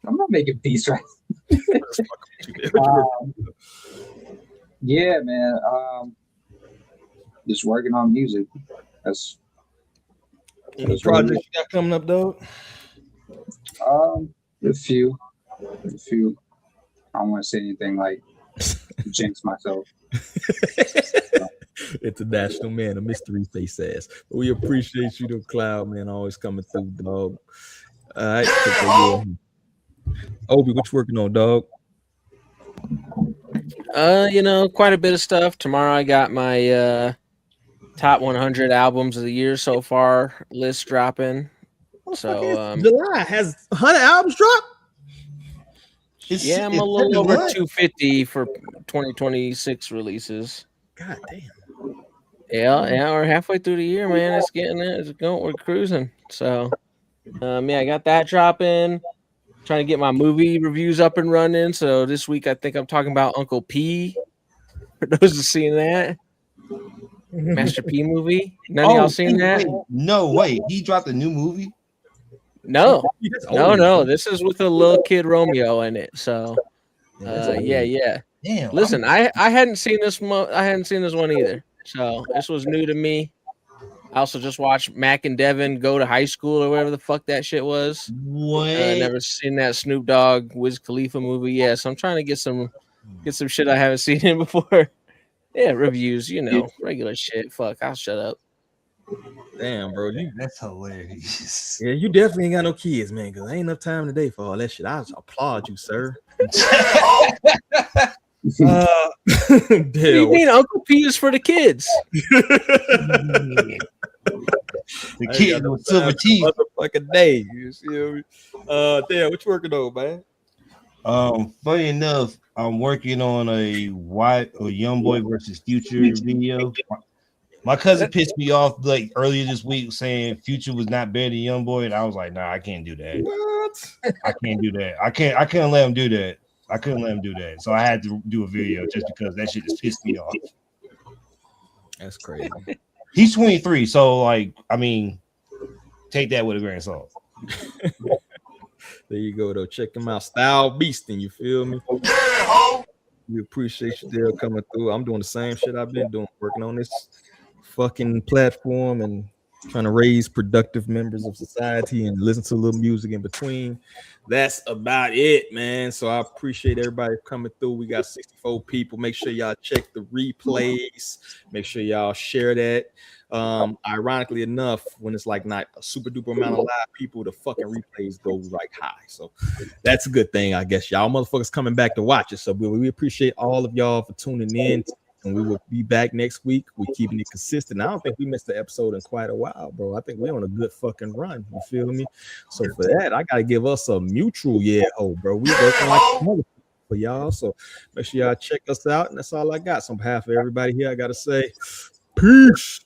I'm not making beats right. Yeah, man. Just working on music. That's any projects you got coming up, dog? A few. I don't want to say anything like jinx myself. International man, a mystery face ass. But we appreciate you, the Cloud, man, always coming through, dog. All right, Obi, what you working on, dog? Quite a bit of stuff. Tomorrow I got my top 100 albums of the year so far list dropping. So July has 100 albums dropped. I'm a little over 250 for 2026 releases. God damn. Yeah, we're halfway through the year, man. It's getting it. It's going. We're cruising. So, I got that dropping. Trying to get my movie reviews up and running. So this week, I think I'm talking about Uncle P. For those who've seen that, Master P movie. None of y'all seen that? No way. He dropped a new movie. No. This is with a little kid Romeo in it. So, yeah. Damn. Listen, I hadn't seen this. I hadn't seen this one either. So this was new to me. I also just watched Mac and Devin go to high school or whatever the fuck that shit was. What? Never seen that Snoop Dogg Wiz Khalifa movie. Yeah, so I'm trying to get some shit I haven't seen in before. Yeah, reviews. Regular shit. Fuck, I'll shut up. Damn, bro. That's hilarious. Yeah, you definitely ain't got no kids, man, because ain't enough time today for all that shit. I applaud you, sir. What do you mean Uncle P is for the kids? The kids with silver teeth. Motherfucking day. You see me? Damn, what you working on, man? Funny enough, I'm working on a YoungBoy versus Future video. My cousin pissed me off like earlier this week saying Future was not better than YoungBoy, and I was like, nah, I can't do that. What? I can't do that. I couldn't let him do that. I couldn't let him do that. So I had to do a video just because that shit just pissed me off. That's crazy. He's 23, so take that with a grain of salt. There you go, though. Check him out. Style Beasting, you feel me? We appreciate you there coming through. I'm doing the same shit I've been doing, working on this fucking platform and trying to raise productive members of society and listen to a little music in between. That's about it, man. So I appreciate everybody coming through. We got 64 people. Make sure y'all check the replays. Make sure y'all share that. Ironically enough, when it's like not a super duper amount of live people, the fucking replays go like high. So that's a good thing, I guess. Y'all motherfuckers coming back to watch it. So we appreciate all of y'all for tuning in. And we will be back next week. We're keeping it consistent. I don't think we missed the episode in quite a while, bro. I think we're on a good fucking run. You feel me? So for that, I gotta give us a mutual bro. We working like a motherfucker for y'all. So make sure y'all check us out. And that's all I got. So on behalf of everybody here, I gotta say peace.